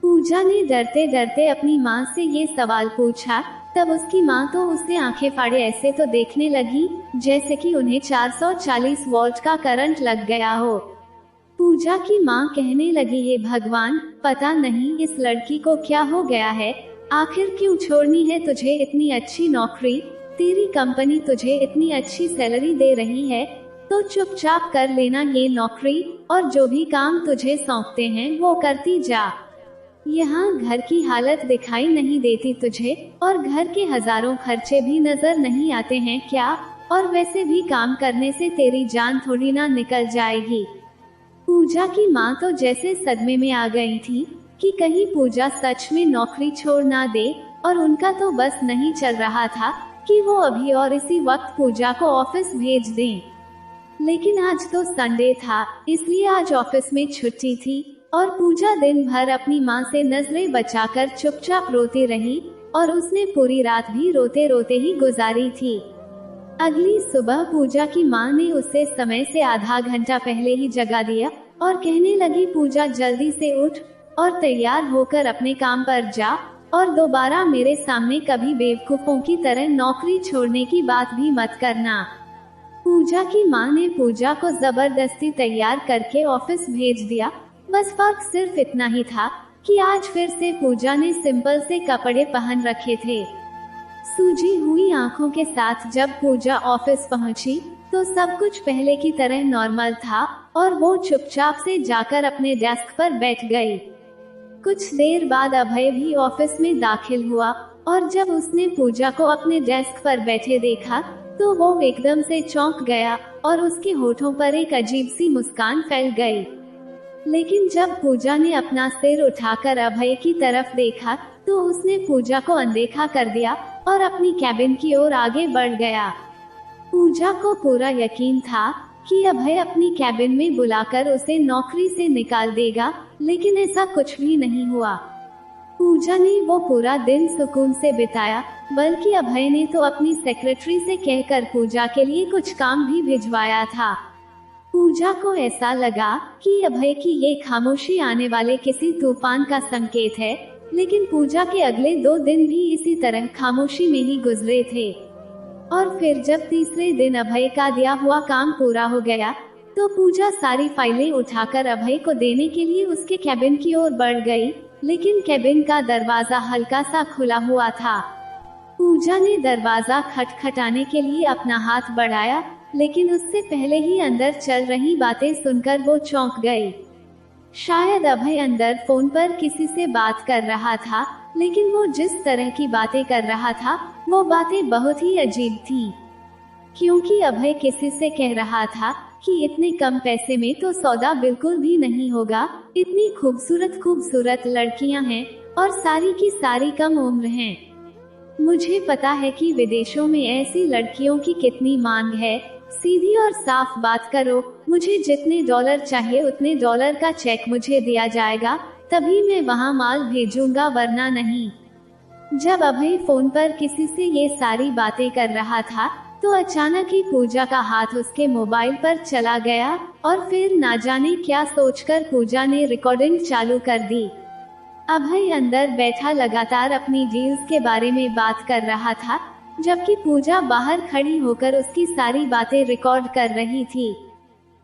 पूजा ने डरते डरते अपनी माँ से ये सवाल पूछा। तब उसकी माँ तो उसे आंखें फाड़े ऐसे तो देखने लगी जैसे कि उन्हें 440 वोल्ट का करंट लग गया हो। पूजा की माँ कहने लगी, हे भगवान, पता नहीं इस लड़की को क्या हो गया है, आखिर क्यों छोड़नी है तुझे इतनी अच्छी नौकरी, तेरी कंपनी तुझे इतनी अच्छी सैलरी दे रही है, तो चुपचाप कर लेना ये नौकरी और जो भी काम तुझे सौंपते हैं वो करती जा। यहाँ घर की हालत दिखाई नहीं देती तुझे और घर के हजारों खर्चे भी नजर नहीं आते हैं क्या? और वैसे भी काम करने से तेरी जान थोड़ी ना निकल जाएगी। पूजा की माँ तो जैसे सदमे में आ गई थी कि कहीं पूजा सच में नौकरी छोड़ ना दे, और उनका तो बस नहीं चल रहा था कि वो अभी और इसी वक्त पूजा को ऑफिस भेज दें। लेकिन आज तो संडे था, इसलिए आज ऑफिस में छुट्टी थी और पूजा दिन भर अपनी माँ से नजरें बचाकर चुपचाप रोती रही और उसने पूरी रात भी रोते रोते ही गुजारी थी। अगली सुबह पूजा की माँ ने उसे समय से आधा घंटा पहले ही जगा दिया और कहने लगी, पूजा, जल्दी से उठ और तैयार होकर अपने काम पर जा और दोबारा मेरे सामने कभी बेवकूफों की तरह नौकरी छोड़ने की बात भी मत करना। पूजा की माँ ने पूजा को जबरदस्ती तैयार करके ऑफिस भेज दिया। बस फर्क सिर्फ इतना ही था कि आज फिर से पूजा ने सिंपल से कपड़े पहन रखे थे। सूजी हुई आंखों के साथ जब पूजा ऑफिस पहुंची तो सब कुछ पहले की तरह नॉर्मल था और वो चुपचाप से जाकर अपने डेस्क पर बैठ गई। कुछ देर बाद अभय भी ऑफिस में दाखिल हुआ और जब उसने पूजा को अपने डेस्क पर बैठे देखा तो वो एकदम से चौंक गया और उसके होठों पर एक अजीब सी मुस्कान फैल गई। लेकिन जब पूजा ने अपना सिर उठाकर अभय की तरफ देखा तो उसने पूजा को अनदेखा कर दिया और अपनी कैबिन की ओर आगे बढ़ गया। पूजा को पूरा यकीन था कि अभय अपनी कैबिन में बुलाकर उसे नौकरी से निकाल देगा, लेकिन ऐसा कुछ भी नहीं हुआ। पूजा ने वो पूरा दिन सुकून से बिताया, बल्कि अभय ने तो अपनी सेक्रेटरी से कहकर पूजा के लिए कुछ काम भी भिजवाया था। पूजा को ऐसा लगा कि अभय की ये खामोशी आने वाले किसी तूफान का संकेत है, लेकिन पूजा के अगले 2 दिन भी इसी तरह खामोशी में ही गुजरे थे। और फिर जब तीसरे दिन अभय का दिया हुआ काम पूरा हो गया तो पूजा सारी फाइलें उठाकर अभय को देने के लिए उसके कैबिन की ओर बढ़ गई, लेकिन कैबिन का दरवाजा हल्का सा खुला हुआ था। पूजा ने दरवाजा खटखटाने के लिए अपना हाथ बढ़ाया, लेकिन उससे पहले ही अंदर चल रही बातें सुनकर वो चौंक गई। शायद अभय अंदर फोन पर किसी से बात कर रहा था, लेकिन वो जिस तरह की बातें कर रहा था वो बातें बहुत ही अजीब थी, क्योंकि अभय किसी से कह रहा था कि इतने कम पैसे में तो सौदा बिल्कुल भी नहीं होगा, इतनी खूबसूरत खूबसूरत लड़कियां हैं और सारी की सारी कम उम्र हैं। मुझे पता है कि विदेशों में ऐसी लड़कियों की कितनी मांग है। सीधी और साफ बात करो, मुझे जितने डॉलर चाहिए उतने डॉलर का चेक मुझे दिया जाएगा, तभी मैं वहाँ माल भेजूंगा, वरना नहीं। जब अभय फोन पर किसी से ये सारी बातें कर रहा था, तो अचानक ही पूजा का हाथ उसके मोबाइल पर चला गया और फिर ना जाने क्या सोचकर पूजा ने रिकॉर्डिंग चालू कर दी। अभय अंदर बैठा लगातार अपनी डील्स के बारे में बात कर रहा था, जबकि पूजा बाहर खड़ी होकर उसकी सारी बातें रिकॉर्ड कर रही थी।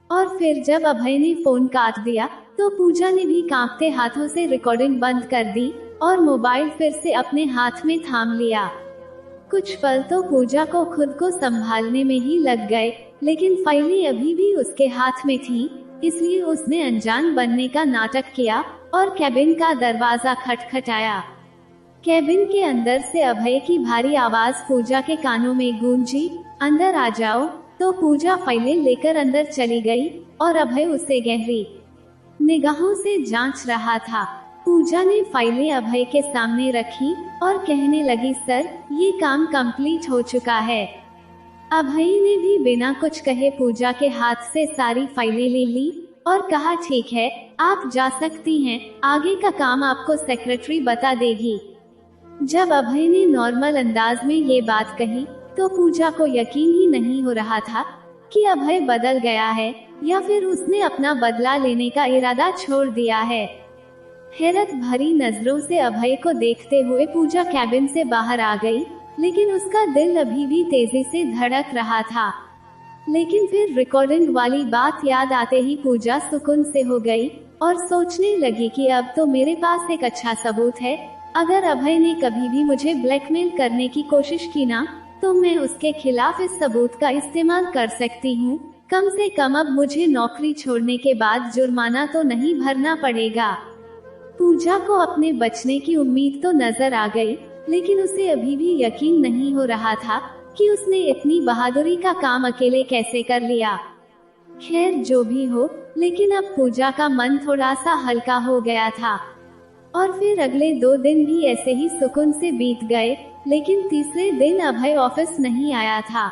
और फिर जब अभय ने फोन काट दिया, तो पूजा ने भी कांपते हाथों से रिकॉर्डिंग बंद कर दी और मोबाइल फिर से अपने हाथ में थाम लिया। कुछ पल तो पूजा को खुद को संभालने में ही लग गए, लेकिन फाइलें अभी भी उसके हाथ में थी, इसलिए उसने अनजान बनने का नाटक किया और कैबिन का दरवाजा खटखटाया। कैबिन के अंदर से अभय की भारी आवाज पूजा के कानों में गूंजी, अंदर आ जाओ। तो पूजा फाइलें लेकर अंदर चली गई और अभय उसे गहरी निगाहों से जांच रहा था। पूजा ने फाइलें अभय के सामने रखी और कहने लगी, सर, ये काम कंप्लीट हो चुका है। अभय ने भी बिना कुछ कहे पूजा के हाथ से सारी फाइलें ले ली और कहा, ठीक है, आप जा सकती हैं, आगे का काम आपको सेक्रेटरी बता देगी। जब अभय ने नॉर्मल अंदाज में ये बात कही, तो पूजा को यकीन ही नहीं हो रहा था कि अभय बदल गया है या फिर उसने अपना बदला लेने का इरादा छोड़ दिया है। हैरत भरी नजरों से अभय को देखते हुए पूजा कैबिन से बाहर आ गई, लेकिन उसका दिल अभी भी तेजी से धड़क रहा था। लेकिन फिर रिकॉर्डिंग वाली बात याद आते ही पूजा सुकून से हो गई और सोचने लगी कि अब तो मेरे पास एक अच्छा सबूत है। अगर अभय ने कभी भी मुझे ब्लैकमेल करने की कोशिश की ना, तो मैं उसके खिलाफ इस सबूत का इस्तेमाल कर सकती हूँ। कम से कम अब मुझे नौकरी छोड़ने के बाद जुर्माना तो नहीं भरना पड़ेगा। पूजा को अपने बचने की उम्मीद तो नजर आ गई, लेकिन उसे अभी भी यकीन नहीं हो रहा था कि उसने इतनी बहादुरी का काम अकेले कैसे कर लिया। खैर, जो भी हो, लेकिन अब पूजा का मन थोड़ा सा हल्का हो गया था। और फिर अगले 2 दिन भी ऐसे ही सुकून से बीत गए, लेकिन तीसरे दिन अभय ऑफिस नहीं आया था।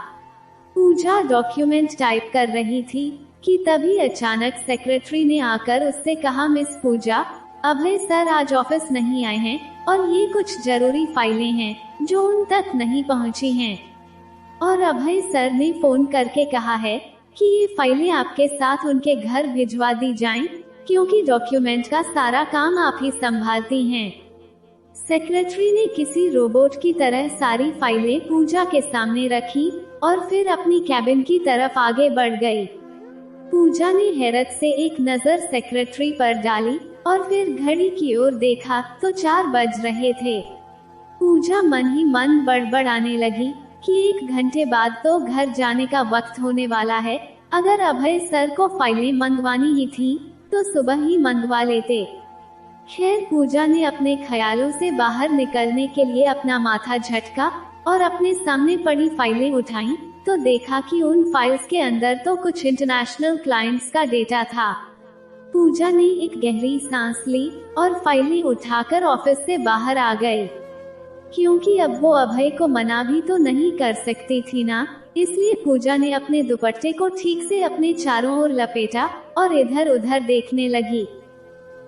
पूजा डॉक्यूमेंट टाइप कर रही थी कि तभी अचानक सेक्रेटरी ने आकर उससे कहा, मिस पूजा, अभय सर आज ऑफिस नहीं आए हैं और ये कुछ जरूरी फाइलें हैं जो उन तक नहीं पहुंची हैं। और अभय सर ने फोन करके कहा है कि ये फाइलें आपके साथ उनके घर भिजवा दी जाएं, क्योंकि डॉक्यूमेंट का सारा काम आप ही संभालती हैं। सेक्रेटरी ने किसी रोबोट की तरह सारी फाइलें पूजा के सामने रखी और फिर अपनी कैबिन की तरफ आगे बढ़ गई। पूजा ने हैरत से एक नजर सेक्रेटरी पर डाली और फिर घड़ी की ओर देखा तो 4 बज रहे थे। पूजा मन ही मन बड़बड़ाने लगी कि 1 घंटे बाद तो घर जाने का वक्त होने वाला है। अगर अभय सर को फाइलें मंगवानी ही थी तो सुबह ही मंगवा लेते। खैर, पूजा ने अपने ख्यालों से बाहर निकलने के लिए अपना माथा झटका और अपने सामने पड़ी फाइलें उठाईं, तो देखा कि उन फाइल्स के अंदर तो कुछ इंटरनेशनल क्लाइंट्स का डेटा था। पूजा ने एक गहरी सांस ली और फाइलें उठाकर ऑफिस से बाहर आ गई, क्योंकि अब वो अभय को मना भी तो नहीं कर सकती थी ना। इसलिए पूजा ने अपने दुपट्टे को ठीक से अपने चारों ओर लपेटा और इधर उधर देखने लगी।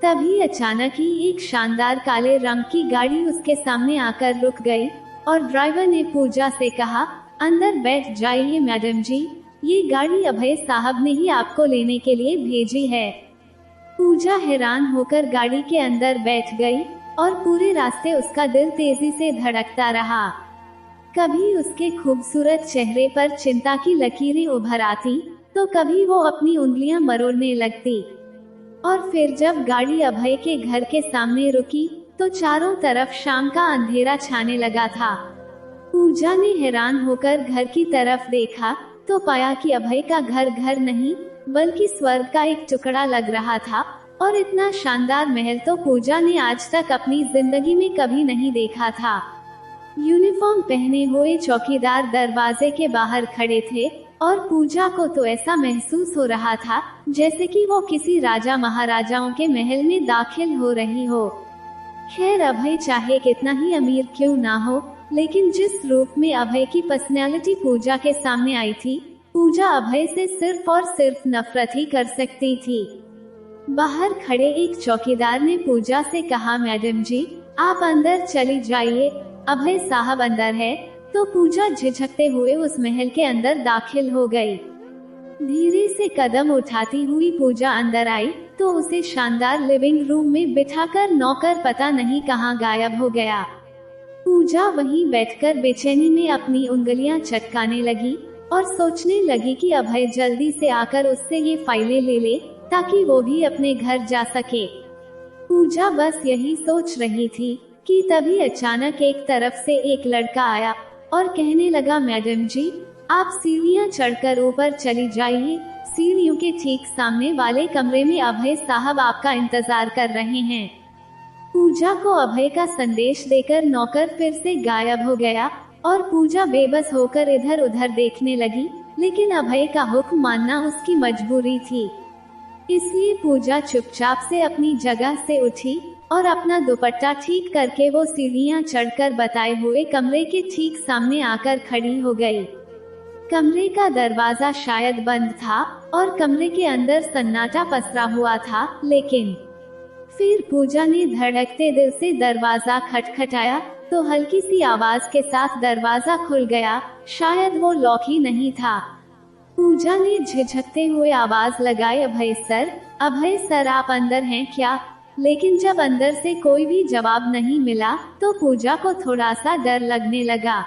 तभी अचानक ही एक शानदार काले रंग की गाड़ी उसके सामने आकर रुक गई और ड्राइवर ने पूजा से कहा, अंदर बैठ जाइए मैडम जी, ये गाड़ी अभय साहब ने ही आपको लेने के लिए भेजी है। पूजा हैरान होकर गाड़ी के अंदर बैठ गई और पूरे रास्ते उसका दिल तेजी से धड़कता रहा। कभी उसके खूबसूरत चेहरे पर चिंता की लकीरें उभर आती, तो कभी वो अपनी उंगलियां मरोड़ने लगती। और फिर जब गाड़ी अभय के घर के सामने रुकी, तो चारों तरफ शाम का अंधेरा छाने लगा था। पूजा ने हैरान होकर घर की तरफ देखा, तो पाया कि अभय का घर घर नहीं, बल्कि स्वर्ग का एक टुकड़ा लग रहा था। और इतना शानदार महल तो पूजा ने आज तक अपनी जिंदगी में कभी नहीं देखा था। यूनिफॉर्म पहने हुए चौकीदार दरवाजे के बाहर खड़े थे और पूजा को तो ऐसा महसूस हो रहा था जैसे कि वो किसी राजा महाराजाओं के महल में दाखिल हो रही हो। खैर, अभय चाहे कितना ही अमीर क्यों ना हो, लेकिन जिस रूप में अभय की पर्सनैलिटी पूजा के सामने आई थी, पूजा अभय से सिर्फ और सिर्फ नफरत ही कर सकती थी। बाहर खड़े एक चौकीदार ने पूजा से कहा, मैडम जी आप अंदर चली जाइए, अभय साहब अंदर है। तो पूजा झिझकते हुए उस महल के अंदर दाखिल हो गई। धीरे से कदम उठाती हुई पूजा अंदर आई तो उसे शानदार लिविंग रूम में बिठाकर नौकर पता नहीं कहां गायब हो गया। पूजा वहीं बैठकर बेचैनी में अपनी उंगलियां चटकाने लगी और सोचने लगी कि अभय जल्दी से आकर उससे ये फाइलें ले ले ताकि वो भी अपने घर जा सके। पूजा बस यही सोच रही थी कि तभी अचानक एक तरफ से एक लड़का आया और कहने लगा, मैडम जी आप सीढ़ियां चढ़कर ऊपर चली जाइए, सीढ़ियों के ठीक सामने वाले कमरे में अभय साहब आपका इंतजार कर रहे हैं। पूजा को अभय का संदेश देकर नौकर फिर से गायब हो गया और पूजा बेबस होकर इधर उधर देखने लगी, लेकिन अभय का हुक्म मानना उसकी मजबूरी थी। इसलिए पूजा चुपचाप से अपनी जगह से उठी और अपना दुपट्टा ठीक करके वो सीढ़ियां चढ़कर बताए हुए कमरे के ठीक सामने आकर खड़ी हो गई। कमरे का दरवाजा शायद बंद था और कमरे के अंदर सन्नाटा पसरा हुआ था, लेकिन फिर पूजा ने धड़कते दिल से दरवाजा खटखटाया तो हल्की सी आवाज के साथ दरवाजा खुल गया। शायद वो लॉक ही नहीं था। पूजा ने झिझकते हुए आवाज लगाई, अभय सर आप अंदर हैं क्या? लेकिन जब अंदर से कोई भी जवाब नहीं मिला तो पूजा को थोड़ा सा डर लगने लगा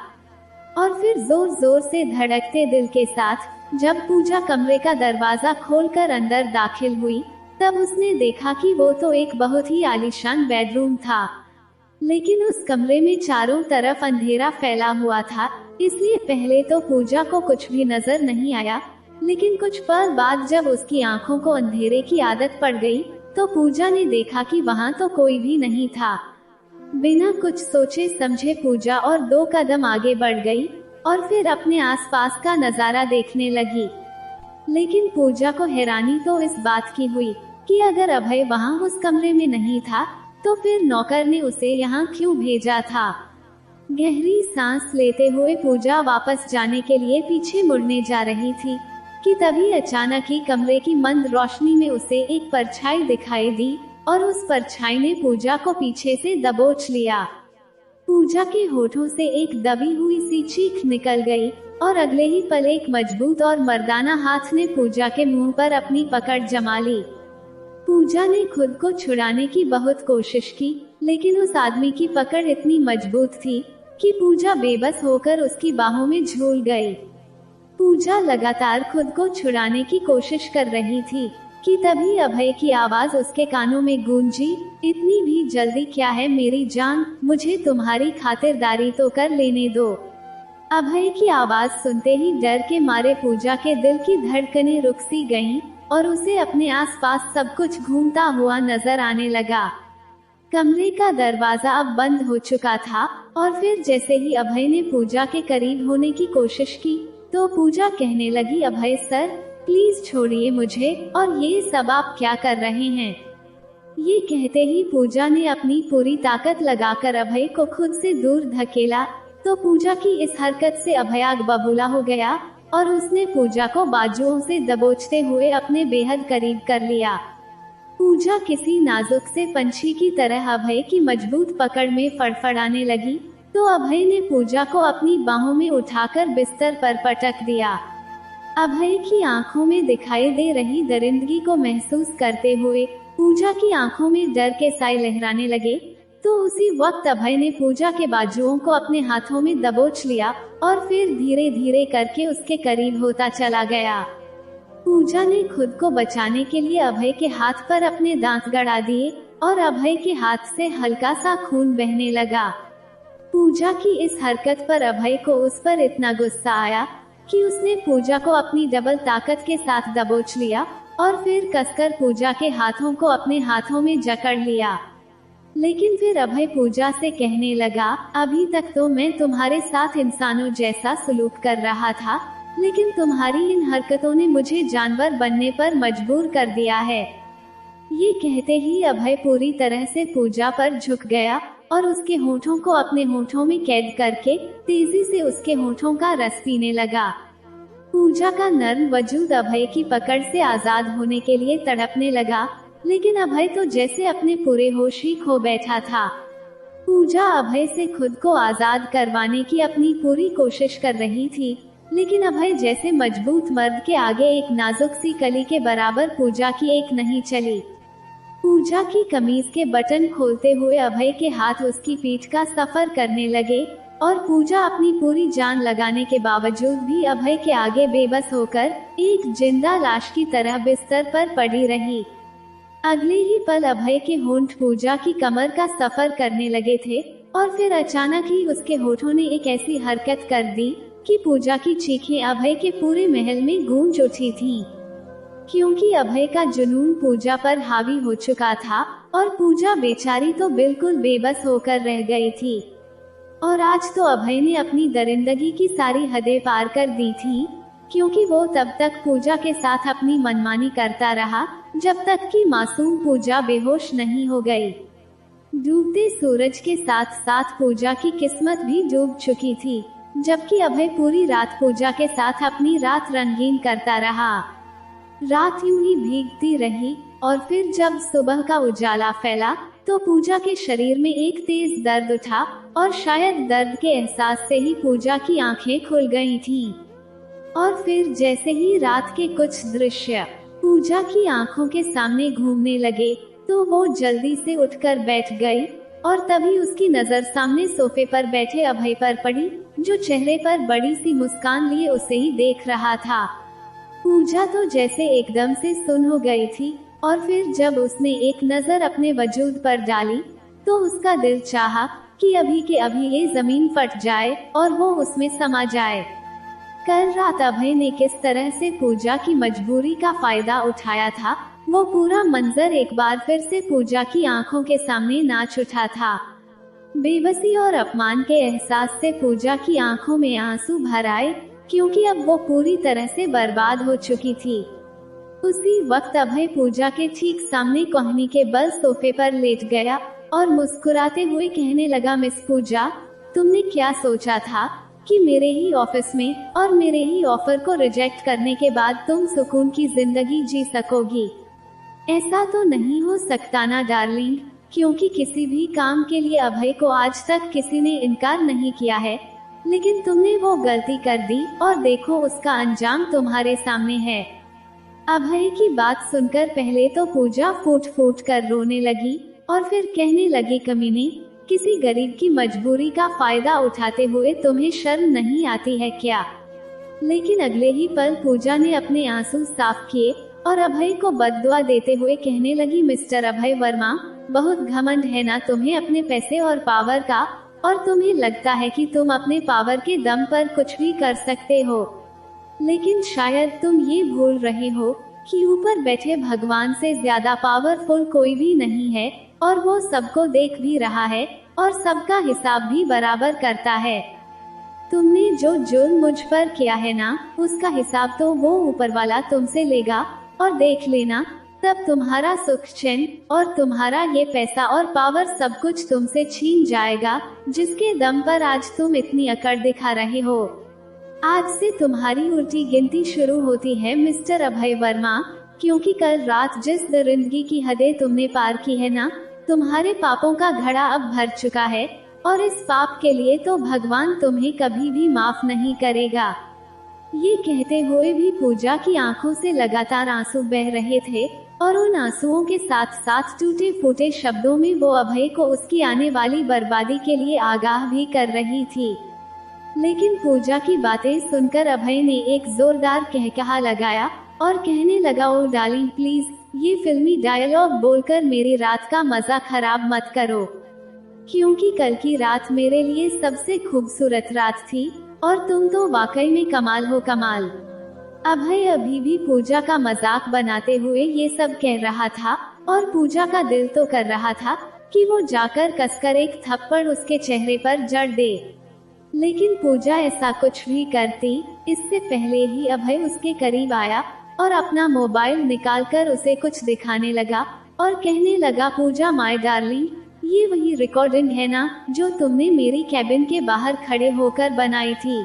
और फिर जोर जोर से धड़कते दिल के साथ जब पूजा कमरे का दरवाजा खोलकर अंदर दाखिल हुई तब उसने देखा कि वो तो एक बहुत ही आलीशान बेडरूम था, लेकिन उस कमरे में चारों तरफ अंधेरा फैला हुआ था। इसलिए पहले तो पूजा को कुछ भी नजर नहीं आया, लेकिन कुछ पल बाद जब उसकी आंखों को अंधेरे की आदत पड़ गई तो पूजा ने देखा कि वहां तो कोई भी नहीं था। बिना कुछ सोचे समझे पूजा और 2 कदम आगे बढ़ गई और फिर अपने आसपास का नजारा देखने लगी। लेकिन पूजा को हैरानी तो इस बात की हुई कि अगर अभय वहां उस कमरे में नहीं था तो फिर नौकर ने उसे यहाँ क्यों भेजा था। गहरी सांस लेते हुए पूजा वापस जाने के लिए पीछे मुड़ने जा रही थी कि तभी अचानक ही कमरे की मंद रोशनी में उसे एक परछाई दिखाई दी और उस परछाई ने पूजा को पीछे से दबोच लिया। पूजा के होठों से एक दबी हुई सी चीख निकल गई और अगले ही पल एक मजबूत और मर्दाना हाथ ने पूजा के मुंह पर अपनी पकड़ जमा ली। पूजा ने खुद को छुड़ाने की बहुत कोशिश की, लेकिन उस आदमी की पकड़ इतनी मजबूत थी कि पूजा बेबस होकर उसकी बाहों में झूल गई। पूजा लगातार खुद को छुड़ाने की कोशिश कर रही थी कि तभी अभय की आवाज उसके कानों में गूंजी, इतनी भी जल्दी क्या है मेरी जान, मुझे तुम्हारी खातिरदारी तो कर लेने दो। अभय की आवाज सुनते ही डर के मारे पूजा के दिल की धड़कनें रुक सी गईं और उसे अपने आसपास सब कुछ घूमता हुआ नजर आने लगा। कमरे का दरवाजा अब बंद हो चुका था और फिर जैसे ही अभय ने पूजा के करीब होने की कोशिश की तो पूजा कहने लगी, अभय सर प्लीज छोड़िए मुझे, और ये सब आप क्या कर रहे हैं? ये कहते ही पूजा ने अपनी पूरी ताकत लगाकर अभय को खुद से दूर धकेला तो पूजा की इस हरकत से अभय आग बबूला हो गया और उसने पूजा को बाजुओं से दबोचते हुए अपने बेहद करीब कर लिया। पूजा किसी नाजुक से पंछी की तरह अभय की मजबूत पकड़ में फड़फड़ाने लगी तो अभय ने पूजा को अपनी बाहों में उठाकर बिस्तर पर पटक दिया। अभय की आंखों में दिखाई दे रही दरिंदगी को महसूस करते हुए पूजा की आंखों में डर के साए लहराने लगे तो उसी वक्त अभय ने पूजा के बाजुओं को अपने हाथों में दबोच लिया और फिर धीरे धीरे करके उसके करीब होता चला गया। पूजा ने खुद को बचाने के लिए अभय के हाथ पर अपने दांत गड़ा दिए और अभय के हाथ से हल्का सा खून बहने लगा। पूजा की इस हरकत पर अभय को उस पर इतना गुस्सा आया कि उसने पूजा को अपनी डबल ताकत के साथ दबोच लिया और फिर कसकर पूजा के हाथों को अपने हाथों में जकड़ लिया। लेकिन फिर अभय पूजा से कहने लगा, अभी तक तो मैं तुम्हारे साथ इंसानों जैसा सलूक कर रहा था, लेकिन तुम्हारी इन हरकतों ने मुझे जानवर बनने पर मजबूर कर दिया है। ये कहते ही अभय पूरी तरह से पूजा पर झुक गया और उसके होठों को अपने होठों में कैद करके तेजी से उसके होठों का रस पीने लगा। पूजा का नर्म वजूद अभय की पकड़ से आजाद होने के लिए तड़पने लगा, लेकिन अभय तो जैसे अपने पूरे होश ही खो बैठा था। पूजा अभय से खुद को आजाद करवाने की अपनी पूरी कोशिश कर रही थी, लेकिन अभय जैसे मजबूत मर्द के आगे एक नाजुक सी कली के बराबर पूजा की एक नहीं चली। पूजा की कमीज के बटन खोलते हुए अभय के हाथ उसकी पीठ का सफर करने लगे और पूजा अपनी पूरी जान लगाने के बावजूद भी अभय के आगे बेबस होकर एक जिंदा लाश की तरह बिस्तर पर पड़ी रही। अगले ही पल अभय के होंठ पूजा की कमर का सफर करने लगे थे और फिर अचानक ही उसके होठों ने एक ऐसी हरकत कर दी कि पूजा की चीखें अभय के पूरे महल में गूंज उठी थीं। क्योंकि अभय का जुनून पूजा पर हावी हो चुका था और पूजा बेचारी तो बिल्कुल बेबस होकर रह गई थी। और आज तो अभय ने अपनी दरिंदगी की सारी हदें पार कर दी थी, क्योंकि वो तब तक पूजा के साथ अपनी मनमानी करता रहा जब तक कि मासूम पूजा बेहोश नहीं हो गई। डूबते सूरज के साथ साथ पूजा की किस्मत भी डूब चुकी थी, जबकि अभय पूरी रात पूजा के साथ अपनी रात रंगीन करता रहा। रात यूं ही भीगती रही और फिर जब सुबह का उजाला फैला तो पूजा के शरीर में एक तेज दर्द उठा और शायद दर्द के एहसास से ही पूजा की आंखें खुल गई थीं। और फिर जैसे ही रात के कुछ दृश्य पूजा की आंखों के सामने घूमने लगे तो वो जल्दी से उठकर बैठ गई और तभी उसकी नजर सामने सोफे पर बैठे अभय पर पड़ी, जो चेहरे पर बड़ी सी मुस्कान लिए उसे ही देख रहा था। पूजा तो जैसे एकदम से सुन हो गई थी और फिर जब उसने एक नजर अपने वजूद पर डाली तो उसका दिल चाहा कि अभी के अभी ये जमीन फट जाए और वो उसमें समा जाए। कल रात अभय ने किस तरह से पूजा की मजबूरी का फायदा उठाया था, वो पूरा मंजर एक बार फिर से पूजा की आंखों के सामने नाच उठा था। बेबसी और अपमान के एहसास से पूजा की आंखों में आंसू भर आए, क्योंकि अब वो पूरी तरह से बर्बाद हो चुकी थी। उसी वक्त अभय पूजा के ठीक सामने कोहनी के बल सोफे पर लेट गया और मुस्कुराते हुए कहने लगा, मिस पूजा, तुमने क्या सोचा था कि मेरे ही ऑफिस में और मेरे ही ऑफर को रिजेक्ट करने के बाद तुम सुकून की जिंदगी जी सकोगी? ऐसा तो नहीं हो सकता ना डार्लिंग, क्योंकि किसी भी काम के लिए अभय को आज तक किसी ने इनकार नहीं किया है, लेकिन तुमने वो गलती कर दी और देखो उसका अंजाम तुम्हारे सामने है। अभय की बात सुनकर पहले तो पूजा फूट फूट कर रोने लगी और फिर कहने लगी, कमीने, किसी गरीब की मजबूरी का फायदा उठाते हुए तुम्हें शर्म नहीं आती है क्या? लेकिन अगले ही पल पूजा ने अपने आंसू साफ किए और अभय को बद्दुआ देते हुए कहने लगी, मिस्टर अभय वर्मा, बहुत घमंड है ना तुम्हें अपने पैसे और पावर का, और तुम्हें लगता है कि तुम अपने पावर के दम पर कुछ भी कर सकते हो। लेकिन शायद तुम ये भूल रहे हो कि ऊपर बैठे भगवान से ज्यादा पावरफुल कोई भी नहीं है और वो सबको देख भी रहा है और सबका हिसाब भी बराबर करता है। तुमने जो जुर्म मुझ पर किया है ना, उसका हिसाब तो वो ऊपर वाला तुमसे लेगा और देख लेना, तब तुम्हारा सुख चैन और तुम्हारा ये पैसा और पावर सब कुछ तुमसे छीन जाएगा, जिसके दम पर आज तुम इतनी अकड़ दिखा रहे हो। आज से तुम्हारी उल्टी गिनती शुरू होती है मिस्टर अभय वर्मा, क्योंकि कल रात जिस दरिंदगी की हदें तुमने पार की है ना, तुम्हारे पापों का घड़ा अब भर चुका है और इस पाप के लिए तो भगवान तुम्हें कभी भी माफ नहीं करेगा। ये कहते हुए भी पूजा की आंखों से लगातार आंसू बह रहे थे और उन आंसुओं के साथ साथ टूटे फूटे शब्दों में वो अभय को उसकी आने वाली बर्बादी के लिए आगाह भी कर रही थी। लेकिन पूजा की बातें सुनकर अभय ने एक जोरदार कहकहा लगाया और कहने लगा, ओ डार्लिंग, प्लीज ये फिल्मी डायलॉग बोलकर मेरी रात का मजा खराब मत करो, क्योंकि कल की रात मेरे लिए सबसे खूबसूरत रात थी और तुम तो वाकई में कमाल हो, कमाल। अभय अभी भी पूजा का मजाक बनाते हुए ये सब कह रहा था और पूजा का दिल तो कर रहा था कि वो जाकर कसकर एक थप्पड़ उसके चेहरे पर जड़ दे। लेकिन पूजा ऐसा कुछ भी करती इससे पहले ही अभय उसके करीब आया और अपना मोबाइल निकालकर उसे कुछ दिखाने लगा और कहने लगा, पूजा माय डार्लिंग, ये वही रिकॉर्डिंग है ना जो तुमने मेरी कैबिन के बाहर खड़े होकर बनाई थी?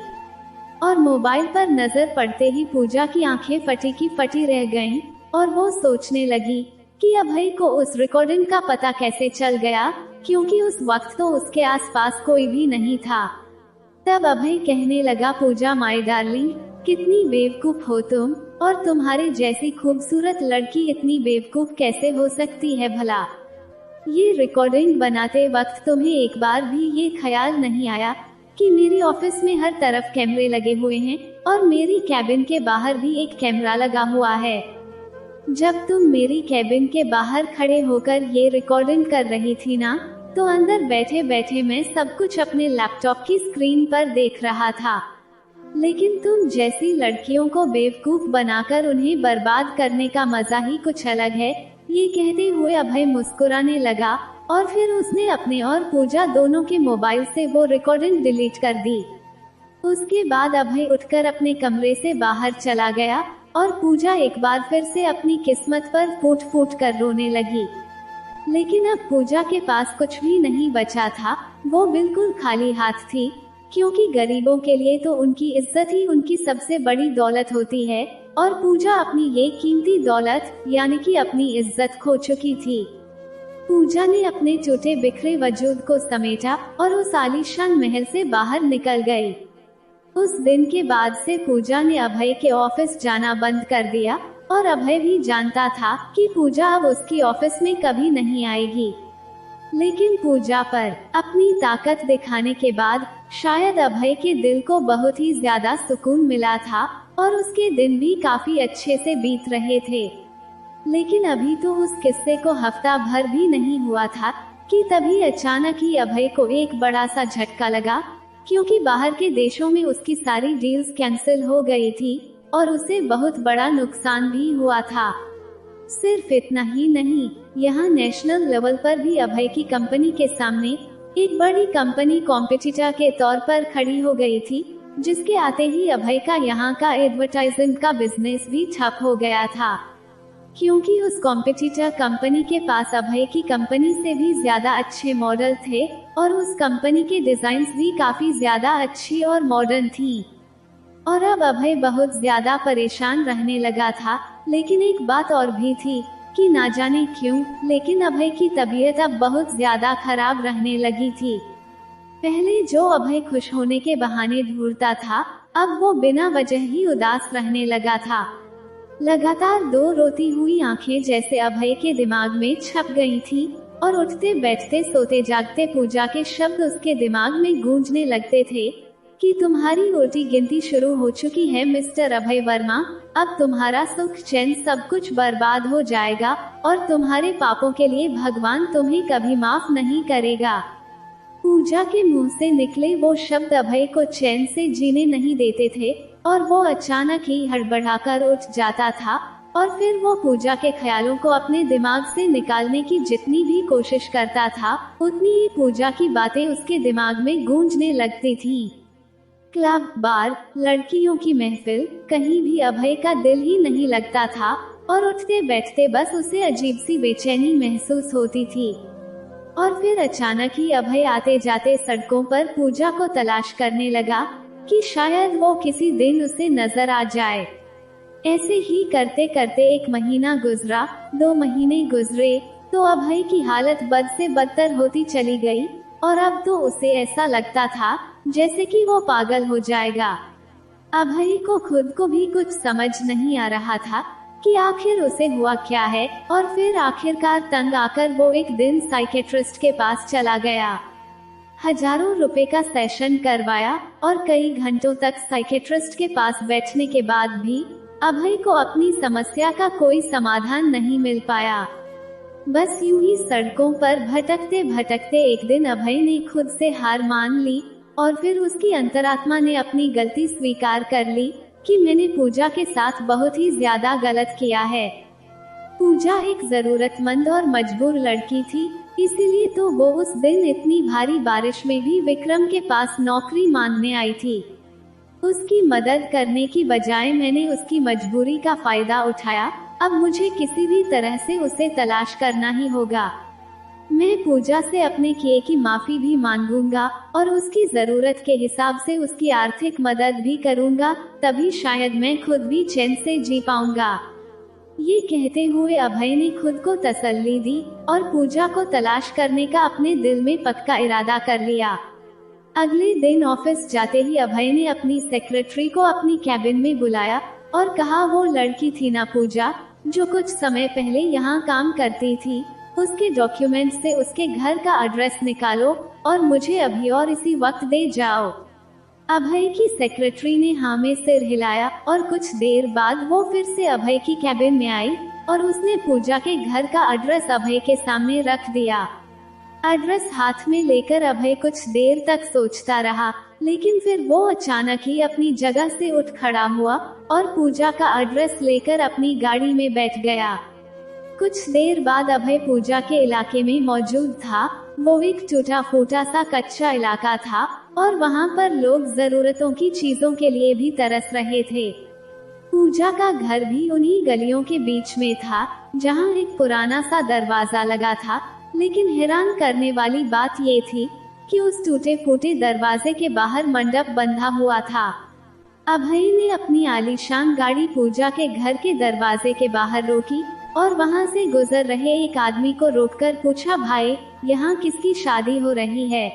और मोबाइल पर नजर पड़ते ही पूजा की आंखें फटी की फटी रह गईं, और वो सोचने लगी कि अभय को उस रिकॉर्डिंग का पता कैसे चल गया, क्योंकि उस वक्त तो उसके आसपास कोई भी नहीं था। तब अभय कहने लगा, पूजा माय डार्लिंग, कितनी बेवकूफ हो तुम, और तुम्हारे जैसी खूबसूरत लड़की इतनी बेवकूफ कैसे हो सकती है भला? ये रिकॉर्डिंग बनाते वक्त तुम्हें एक बार भी ये ख्याल नहीं आया कि मेरी ऑफिस में हर तरफ कैमरे लगे हुए हैं और मेरी कैबिन के बाहर भी एक कैमरा लगा हुआ है? जब तुम मेरी कैबिन के बाहर खड़े होकर ये रिकॉर्डिंग कर रही थी ना, तो अंदर बैठे बैठे मैं सब कुछ अपने लैपटॉप की स्क्रीन पर देख रहा था। लेकिन तुम जैसी लड़कियों को बेवकूफ बनाकर उन्हें बर्बाद करने का मजा ही कुछ अलग है। ये कहते हुए अभय मुस्कुराने लगा, और फिर उसने अपने और पूजा दोनों के मोबाइल से वो रिकॉर्डिंग डिलीट कर दी। उसके बाद अभय उठकर अपने कमरे से बाहर चला गया, और पूजा एक बार फिर से अपनी किस्मत पर फूट फूट कर रोने लगी। लेकिन अब पूजा के पास कुछ भी नहीं बचा था, वो बिल्कुल खाली हाथ थी, क्योंकि गरीबों के लिए तो उनकी इज्जत ही उनकी सबसे बड़ी दौलत होती है, और पूजा अपनी ये कीमती दौलत यानी कि अपनी इज्जत खो चुकी थी। पूजा ने अपने टूटे बिखरे वजूद को समेटा और उस आलीशान महल से बाहर निकल गई। उस दिन के बाद से पूजा ने अभय के ऑफिस जाना बंद कर दिया, और अभय भी जानता था कि पूजा अब उसकी ऑफिस में कभी नहीं आएगी। लेकिन पूजा पर अपनी ताकत दिखाने के बाद शायद अभय के दिल को बहुत ही ज्यादा सुकून मिला था, और उसके दिन भी काफी अच्छे से बीत रहे थे। लेकिन अभी तो उस किस्से को हफ्ता भर भी नहीं हुआ था कि तभी अचानक ही अभय को एक बड़ा सा झटका लगा, क्योंकि बाहर के देशों में उसकी सारी डील्स कैंसिल हो गई थी और उसे बहुत बड़ा नुकसान भी हुआ था। सिर्फ इतना ही नहीं, यहाँ नेशनल लेवल पर भी अभय की कंपनी के सामने एक बड़ी कंपनी कॉम्पिटिटर के तौर पर खड़ी हो गई थी, जिसके आते ही अभय का यहाँ का एडवर्टाइजिंग का बिजनेस भी ठप हो गया था, क्योंकि उस कॉम्पिटिटर कंपनी के पास अभय की कंपनी से भी ज्यादा अच्छे मॉडल थे, और उस कंपनी के डिजाइन्स भी काफी ज्यादा अच्छी और मॉडर्न थी। और अब अभय बहुत ज्यादा परेशान रहने लगा था। लेकिन एक बात और भी थी कि ना जाने क्यों, लेकिन अभय की तबीयत अब बहुत ज्यादा खराब रहने लगी थी। पहले जो अभय खुश होने के बहाने ढूंढता था, अब वो बिना वजह ही उदास रहने लगा था। लगातार दो रोती हुई आंखें जैसे अभय के दिमाग में छप गई थी, और उठते बैठते सोते जागते पूजा के शब्द उसके दिमाग में गूंजने लगते थे कि तुम्हारी उल्टी गिनती शुरू हो चुकी है मिस्टर अभय वर्मा। अब तुम्हारा सुख चैन सब कुछ बर्बाद हो जाएगा, और तुम्हारे पापों के लिए भगवान तुम्हें कभी माफ नहीं करेगा। पूजा के मुंह से निकले वो शब्द अभय को चैन से जीने नहीं देते थे, और वो अचानक ही हड़बड़ाकर उठ जाता था, और फिर वो पूजा के ख्यालों को अपने दिमाग से निकालने की जितनी भी कोशिश करता था, उतनी ही पूजा की बातें उसके दिमाग में गूंजने लगती थी। क्लब, बार, लड़कियों की महफिल, कहीं भी अभय का दिल ही नहीं लगता था, और उठते बैठते बस उसे अजीब सी बेचैनी महसूस होती थी। और फिर अचानक ही अभय आते जाते सड़कों पर पूजा को तलाश करने लगा कि शायद वो किसी दिन उसे नजर आ जाए। ऐसे ही करते करते 1 महीना गुजरा, 2 महीने गुजरे, तो अभय की हालत बद से बदतर होती चली गई, और अब तो उसे ऐसा लगता था जैसे कि वो पागल हो जाएगा। अभय को खुद को भी कुछ समझ नहीं आ रहा था कि आखिर उसे हुआ क्या है, और फिर आखिरकार तंग आकर वो एक दिन साइकेट्रिस्ट के पास चला गया। हजारों रुपए का सेशन करवाया, और कई घंटों तक साइकेट्रिस्ट के पास बैठने के बाद भी अभय को अपनी समस्या का कोई समाधान नहीं मिल पाया। बस यूं ही सड़कों पर भटकते भटकते एक दिन अभय ने खुद से हार मान ली, और फिर उसकी अंतरात्मा ने अपनी गलती स्वीकार कर ली कि मैंने पूजा के साथ बहुत ही ज्यादा गलत किया है। पूजा एक जरूरतमंद और मजबूर लड़की थी, इसीलिए तो वो उस दिन इतनी भारी बारिश में भी विक्रम के पास नौकरी मांगने आई थी। उसकी मदद करने की बजाय मैंने उसकी मजबूरी का फायदा उठाया। अब मुझे किसी भी तरह से उसे तलाश करना ही होगा। मैं पूजा से अपने किए की माफी भी मांगूंगा और उसकी जरूरत के हिसाब से उसकी आर्थिक मदद भी करूंगा, तभी शायद मैं खुद भी चैन से जी पाऊंगा। ये कहते हुए अभय ने खुद को तसल्ली दी और पूजा को तलाश करने का अपने दिल में पक्का इरादा कर लिया। अगले दिन ऑफिस जाते ही अभय ने अपनी सेक्रेटरी को अपनी कैबिन में बुलाया और कहा, वो लड़की थी ना पूजा, जो कुछ समय पहले यहाँ काम करती थी, उसके डॉक्यूमेंट से उसके घर का एड्रेस निकालो और मुझे अभी और इसी वक्त दे जाओ। अभय की सेक्रेटरी ने हाँ में सिर हिलाया और कुछ देर बाद वो फिर से अभय की कैबिन में आई और उसने पूजा के घर का एड्रेस अभय के सामने रख दिया। एड्रेस हाथ में लेकर अभय कुछ देर तक सोचता रहा, लेकिन फिर वो अचानक ही अपनी जगह से उठ खड़ा हुआ और पूजा का एड्रेस लेकर अपनी गाड़ी में बैठ गया। कुछ देर बाद अभय पूजा के इलाके में मौजूद था। वो एक टूटा फूटा सा कच्चा इलाका था और वहाँ पर लोग जरूरतों की चीजों के लिए भी तरस रहे थे। पूजा का घर भी उन्हीं गलियों के बीच में था, जहाँ एक पुराना सा दरवाजा लगा था, लेकिन हैरान करने वाली बात ये थी कि उस टूटे फूटे दरवाजे के बाहर मंडप बंधा हुआ था। अभय ने अपनी आलीशान गाड़ी पूजा के घर के दरवाजे के बाहर रोकी और वहां से गुजर रहे एक आदमी को रोककर पूछा, भाई, यहाँ किसकी शादी हो रही है?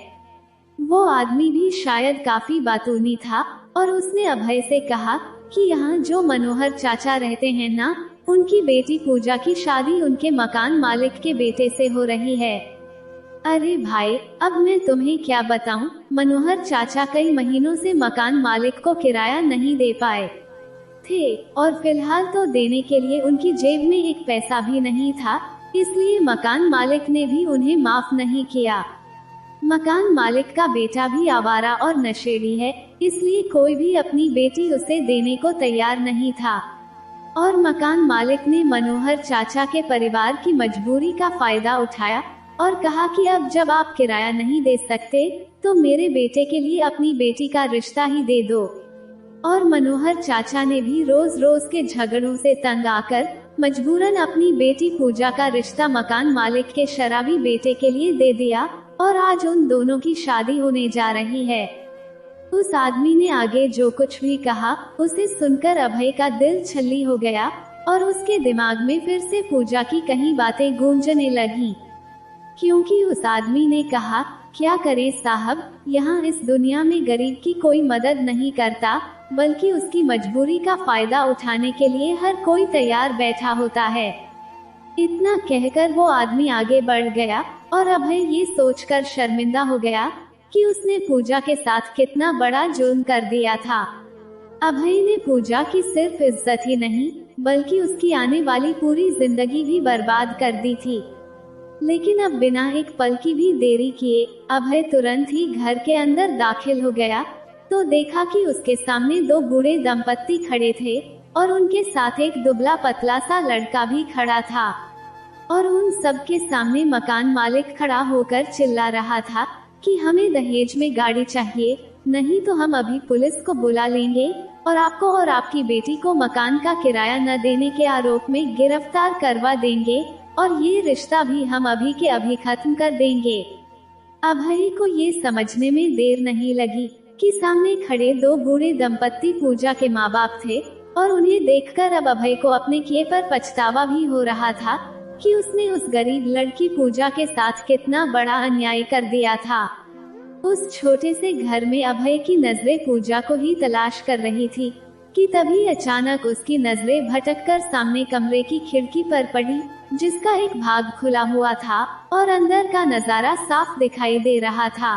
वो आदमी भी शायद काफी बातूनी था और उसने अभय से कहा कि यहाँ जो मनोहर चाचा रहते हैं ना, उनकी बेटी पूजा की शादी उनके मकान मालिक के बेटे से हो रही है। अरे भाई, अब मैं तुम्हें क्या बताऊं, मनोहर चाचा कई महीनों से मकान मालिक को किराया नहीं दे पाए थे और फिलहाल तो देने के लिए उनकी जेब में एक पैसा भी नहीं था, इसलिए मकान मालिक ने भी उन्हें माफ नहीं किया। मकान मालिक का बेटा भी आवारा और नशेड़ी है, इसलिए कोई भी अपनी बेटी उसे देने को तैयार नहीं था और मकान मालिक ने मनोहर चाचा के परिवार की मजबूरी का फायदा उठाया और कहा कि अब जब आप किराया नहीं दे सकते तो मेरे बेटे के लिए अपनी बेटी का रिश्ता ही दे दो। और मनोहर चाचा ने भी रोज रोज के झगड़ों से तंग आकर मजबूरन अपनी बेटी पूजा का रिश्ता मकान मालिक के शराबी बेटे के लिए दे दिया और आज उन दोनों की शादी होने जा रही है। उस आदमी ने आगे जो कुछ भी कहा, उसे सुनकर अभय का दिल छल्ली हो गया और उसके दिमाग में फिर से पूजा की कई बातें गूंजने लगी, क्योंकि उस आदमी ने कहा, क्या करे साहब, यहाँ इस दुनिया में गरीब की कोई मदद नहीं करता, बल्कि उसकी मजबूरी का फायदा उठाने के लिए हर कोई तैयार बैठा होता है। इतना कहकर वो आदमी आगे बढ़ गया और अभय ये सोचकर शर्मिंदा हो गया कि उसने पूजा के साथ कितना बड़ा जुर्म कर दिया था। अभय ने पूजा की सिर्फ इज्जत ही नहीं, बल्कि उसकी आने वाली पूरी जिंदगी भी बर्बाद कर दी थी। लेकिन अब बिना एक पल की भी देरी किए अभय तुरंत ही घर के अंदर दाखिल हो गया तो देखा कि उसके सामने दो बूढ़े दंपत्ति खड़े थे और उनके साथ एक दुबला पतला सा लड़का भी खड़ा था और उन सब के सामने मकान मालिक खड़ा होकर चिल्ला रहा था कि हमें दहेज में गाड़ी चाहिए, नहीं तो हम अभी पुलिस को बुला लेंगे और आपको और आपकी बेटी को मकान का किराया न देने के आरोप में गिरफ्तार करवा देंगे और ये रिश्ता भी हम अभी के अभी खत्म कर देंगे। अभय को ये समझने में देर नहीं लगी कि सामने खड़े दो बूढ़े दंपत्ति पूजा के माँ बाप थे और उन्हें देखकर अब अभय को अपने किए पर पछतावा भी हो रहा था कि उसने उस गरीब लड़की पूजा के साथ कितना बड़ा अन्याय कर दिया था। उस छोटे से घर में अभय की नजरें पूजा को ही तलाश कर रही थी कि तभी अचानक उसकी नजरें भटककर सामने कमरे की खिड़की पर पड़ी, जिसका एक भाग खुला हुआ था और अंदर का नजारा साफ दिखाई दे रहा था।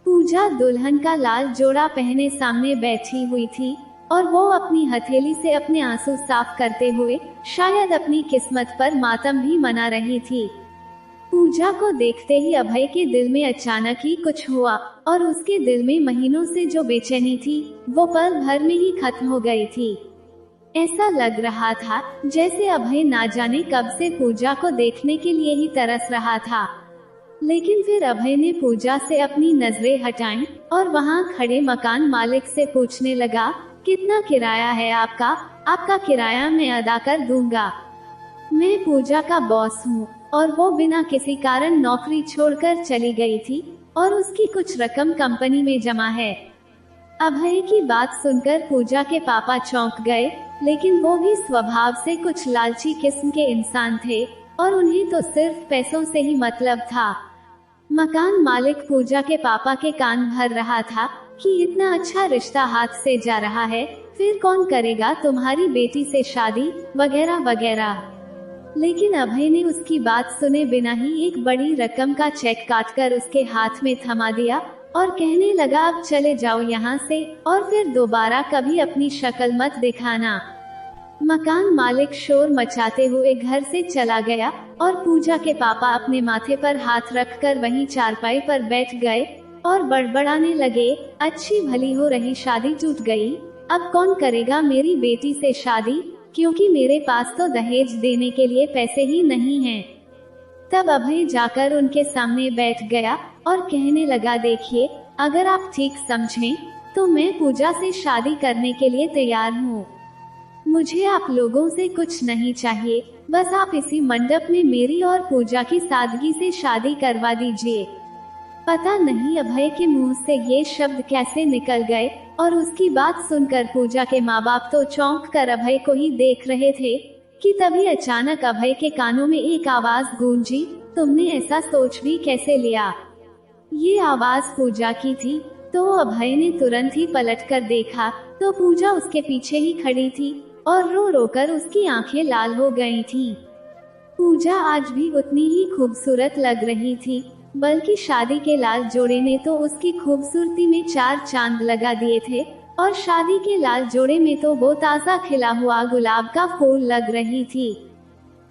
पूजा दुल्हन का लाल जोड़ा पहने सामने बैठी हुई थी और वो अपनी हथेली से अपने आंसू साफ करते हुए शायद अपनी किस्मत पर मातम भी मना रही थी। पूजा को देखते ही अभय के दिल में अचानक ही कुछ हुआ और उसके दिल में महीनों से जो बेचैनी थी वो पल भर में ही खत्म हो गई थी। ऐसा लग रहा था जैसे अभय ना जाने कब से पूजा को देखने के लिए ही तरस रहा था। लेकिन फिर अभय ने पूजा से अपनी नजरें हटाईं और वहां खड़े मकान मालिक से पूछने लगा, कितना किराया है आपका? आपका किराया मैं अदा कर दूंगा। मैं पूजा का बॉस हूँ और वो बिना किसी कारण नौकरी छोड़कर चली गई थी और उसकी कुछ रकम कंपनी में जमा है। अभय की बात सुनकर पूजा के पापा चौंक गए, लेकिन वो भी स्वभाव से कुछ लालची किस्म के इंसान थे और उन्हें तो सिर्फ पैसों से ही मतलब था। मकान मालिक पूजा के पापा के कान भर रहा था कि इतना अच्छा रिश्ता हाथ से जा रहा है, फिर कौन करेगा तुम्हारी बेटी से शादी वगैरह वगैरह। लेकिन अभय ने उसकी बात सुने बिना ही एक बड़ी रकम का चेक काटकर उसके हाथ में थमा दिया और कहने लगा, अब चले जाओ यहाँ से और फिर दोबारा कभी अपनी शक्ल मत दिखाना। मकान मालिक शोर मचाते हुए घर से चला गया और पूजा के पापा अपने माथे पर हाथ रखकर वहीं चारपाई पर बैठ गए और बड़बड़ाने लगे, अच्छी भली हो रही शादी टूट गई, अब कौन करेगा मेरी बेटी से शादी, क्योंकि मेरे पास तो दहेज देने के लिए पैसे ही नहीं हैं। तब अभय जाकर उनके सामने बैठ गया और कहने लगा, देखिए, अगर आप ठीक समझें तो मैं पूजा से शादी करने के लिए तैयार हूँ। मुझे आप लोगों से कुछ नहीं चाहिए, बस आप इसी मंडप में मेरी और पूजा की सादगी से शादी करवा दीजिए। पता नहीं अभय के मुंह से ये शब्द कैसे निकल गए और उसकी बात सुनकर पूजा के माँ बाप तो चौंक कर अभय को ही देख रहे थे कि तभी अचानक अभय के कानों में एक आवाज गूंजी, तुमने ऐसा सोच भी कैसे लिया। ये आवाज पूजा की थी, तो अभय ने तुरंत ही पलटकर देखा तो पूजा उसके पीछे ही खड़ी थी और रो रो कर उसकी आंखें लाल हो गई थीं। पूजा आज भी उतनी ही खूबसूरत लग रही थी, बल्कि शादी के लाल जोड़े ने तो उसकी खूबसूरती में 4 चांद लगा दिए थे और शादी के लाल जोड़े में तो वो ताज़ा खिला हुआ गुलाब का फूल लग रही थी।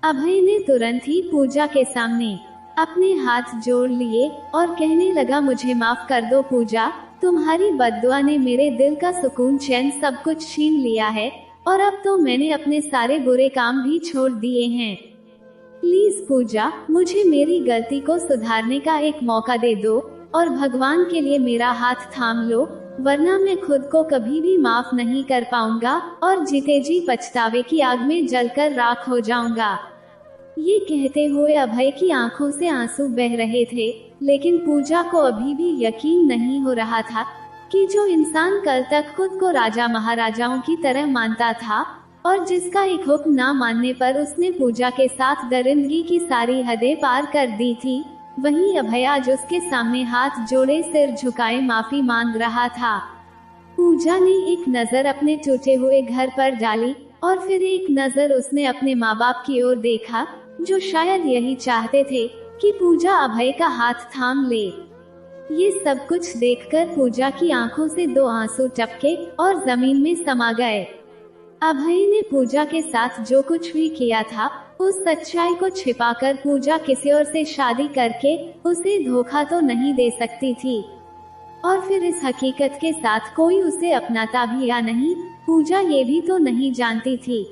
अभय ने तुरंत ही पूजा के सामने अपने हाथ जोड़ लिए और कहने लगा, मुझे माफ कर दो पूजा, तुम्हारी बद्दुआ ने मेरे दिल का सुकून चैन सब कुछ छीन लिया है और अब तो मैंने अपने सारे बुरे काम भी छोड़ दिए हैं। प्लीज पूजा, मुझे मेरी गलती को सुधारने का एक मौका दे दो और भगवान के लिए मेरा हाथ थाम लो, वरना मैं खुद को कभी भी माफ नहीं कर पाऊंगा और जीते जी पछतावे की आग में जलकर राख हो जाऊंगा। ये कहते हुए अभय की आंखों से आंसू बह रहे थे, लेकिन पूजा को अभी भी यकीन नहीं हो रहा था कि जो इंसान कल तक खुद को राजा महाराजाओं की तरह मानता था और जिसका एक हुक्म ना मानने पर उसने पूजा के साथ दरिंदगी की सारी हदें पार कर दी थी, वहीं अभय आज उसके सामने हाथ जोड़े सिर झुकाए माफी मांग रहा था। पूजा ने एक नजर अपने टूटे हुए घर पर डाली और फिर एक नजर उसने अपने माँ बाप की ओर देखा, जो शायद यही चाहते थे कि पूजा अभय का हाथ थाम ले। ये सब कुछ देखकर पूजा की आंखों से 2 आंसू टपके और जमीन में समा गए। अभय ने पूजा के साथ जो कुछ भी किया था, उस सच्चाई को छिपाकर पूजा किसी और से शादी करके उसे धोखा तो नहीं दे सकती थी, और फिर इस हकीकत के साथ कोई उसे अपनाता भी या नहीं, पूजा ये भी तो नहीं जानती थी।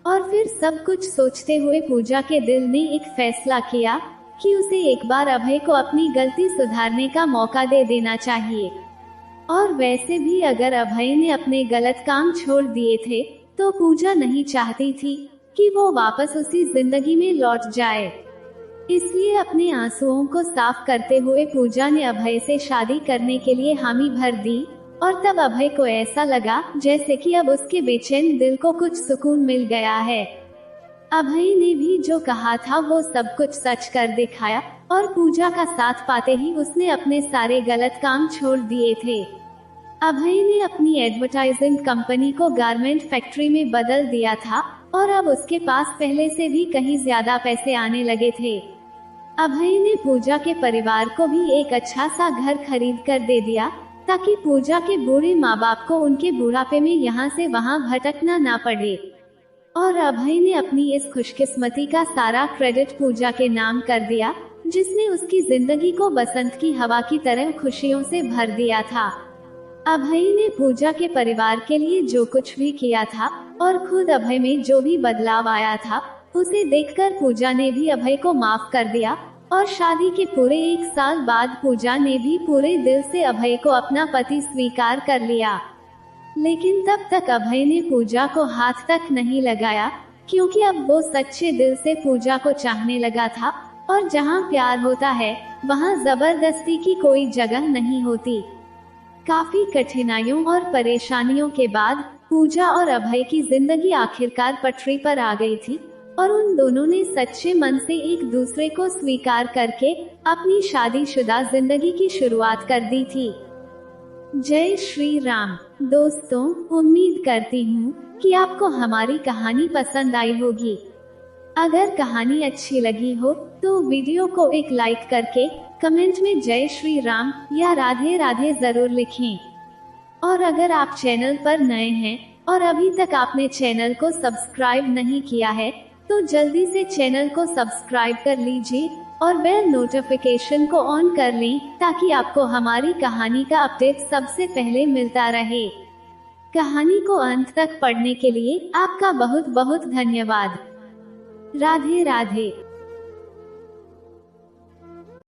और फिर सब कुछ सोचते हुए पूजा के दिल ने एक फैसला किया कि उसे एक बार अभय को अपनी गलती सुधारने का मौका दे देना चाहिए। और वैसे भी अगर अभय ने अपने गलत काम छोड़ दिए थे तो पूजा नहीं चाहती थी कि वो वापस उसी जिंदगी में लौट जाए। इसलिए अपने आंसुओं को साफ करते हुए पूजा ने अभय से शादी करने के लिए हामी भर दी, और तब अभय को ऐसा लगा जैसे कि अब उसके बेचैन दिल को कुछ सुकून मिल गया है। अभय ने भी जो कहा था वो सब कुछ सच कर दिखाया, और पूजा का साथ पाते ही उसने अपने सारे गलत काम छोड़ दिए थे। अभय ने अपनी एडवर्टाइजिंग कंपनी को गारमेंट फैक्ट्री में बदल दिया था और अब उसके पास पहले से भी कहीं ज्यादा पैसे आने लगे थे। अभय ने पूजा के परिवार को भी एक अच्छा सा घर खरीद कर दे दिया ताकि पूजा के बूढ़े माँ बाप को उनके बुढ़ापे में यहाँ से वहाँ भटकना ना पड़े। और अभय ने अपनी इस खुशकिस्मती का सारा क्रेडिट पूजा के नाम कर दिया, जिसने उसकी जिंदगी को बसंत की हवा की तरह खुशियों से भर दिया था। अभय ने पूजा के परिवार के लिए जो कुछ भी किया था और खुद अभय में जो भी बदलाव आया था, उसे देखकर पूजा ने भी अभय को माफ कर दिया, और शादी के पूरे 1 साल बाद पूजा ने भी पूरे दिल से अभय को अपना पति स्वीकार कर लिया। लेकिन तब तक अभय ने पूजा को हाथ तक नहीं लगाया क्योंकि अब वो सच्चे दिल से पूजा को चाहने लगा था, और जहाँ प्यार होता है वहाँ जबरदस्ती की कोई जगह नहीं होती। काफी कठिनाइयों और परेशानियों के बाद पूजा और अभय की जिंदगी आखिरकार पटरी पर आ गई थी, और उन दोनों ने सच्चे मन से एक दूसरे को स्वीकार करके अपनी शादीशुदा जिंदगी की शुरुआत कर दी थी। जय श्री राम। दोस्तों, उम्मीद करती हूँ कि आपको हमारी कहानी पसंद आई होगी। अगर कहानी अच्छी लगी हो तो वीडियो को एक लाइक करके कमेंट में जय श्री राम या राधे राधे जरूर लिखें। और अगर आप चैनल पर नए हैं और अभी तक आपने चैनल को सब्सक्राइब नहीं किया है तो जल्दी से चैनल को सब्सक्राइब कर लीजिए और बेल नोटिफिकेशन को ऑन कर लें ताकि आपको हमारी कहानी का अपडेट सबसे पहले मिलता रहे। कहानी को अंत तक पढ़ने के लिए आपका बहुत बहुत धन्यवाद। राधे राधे।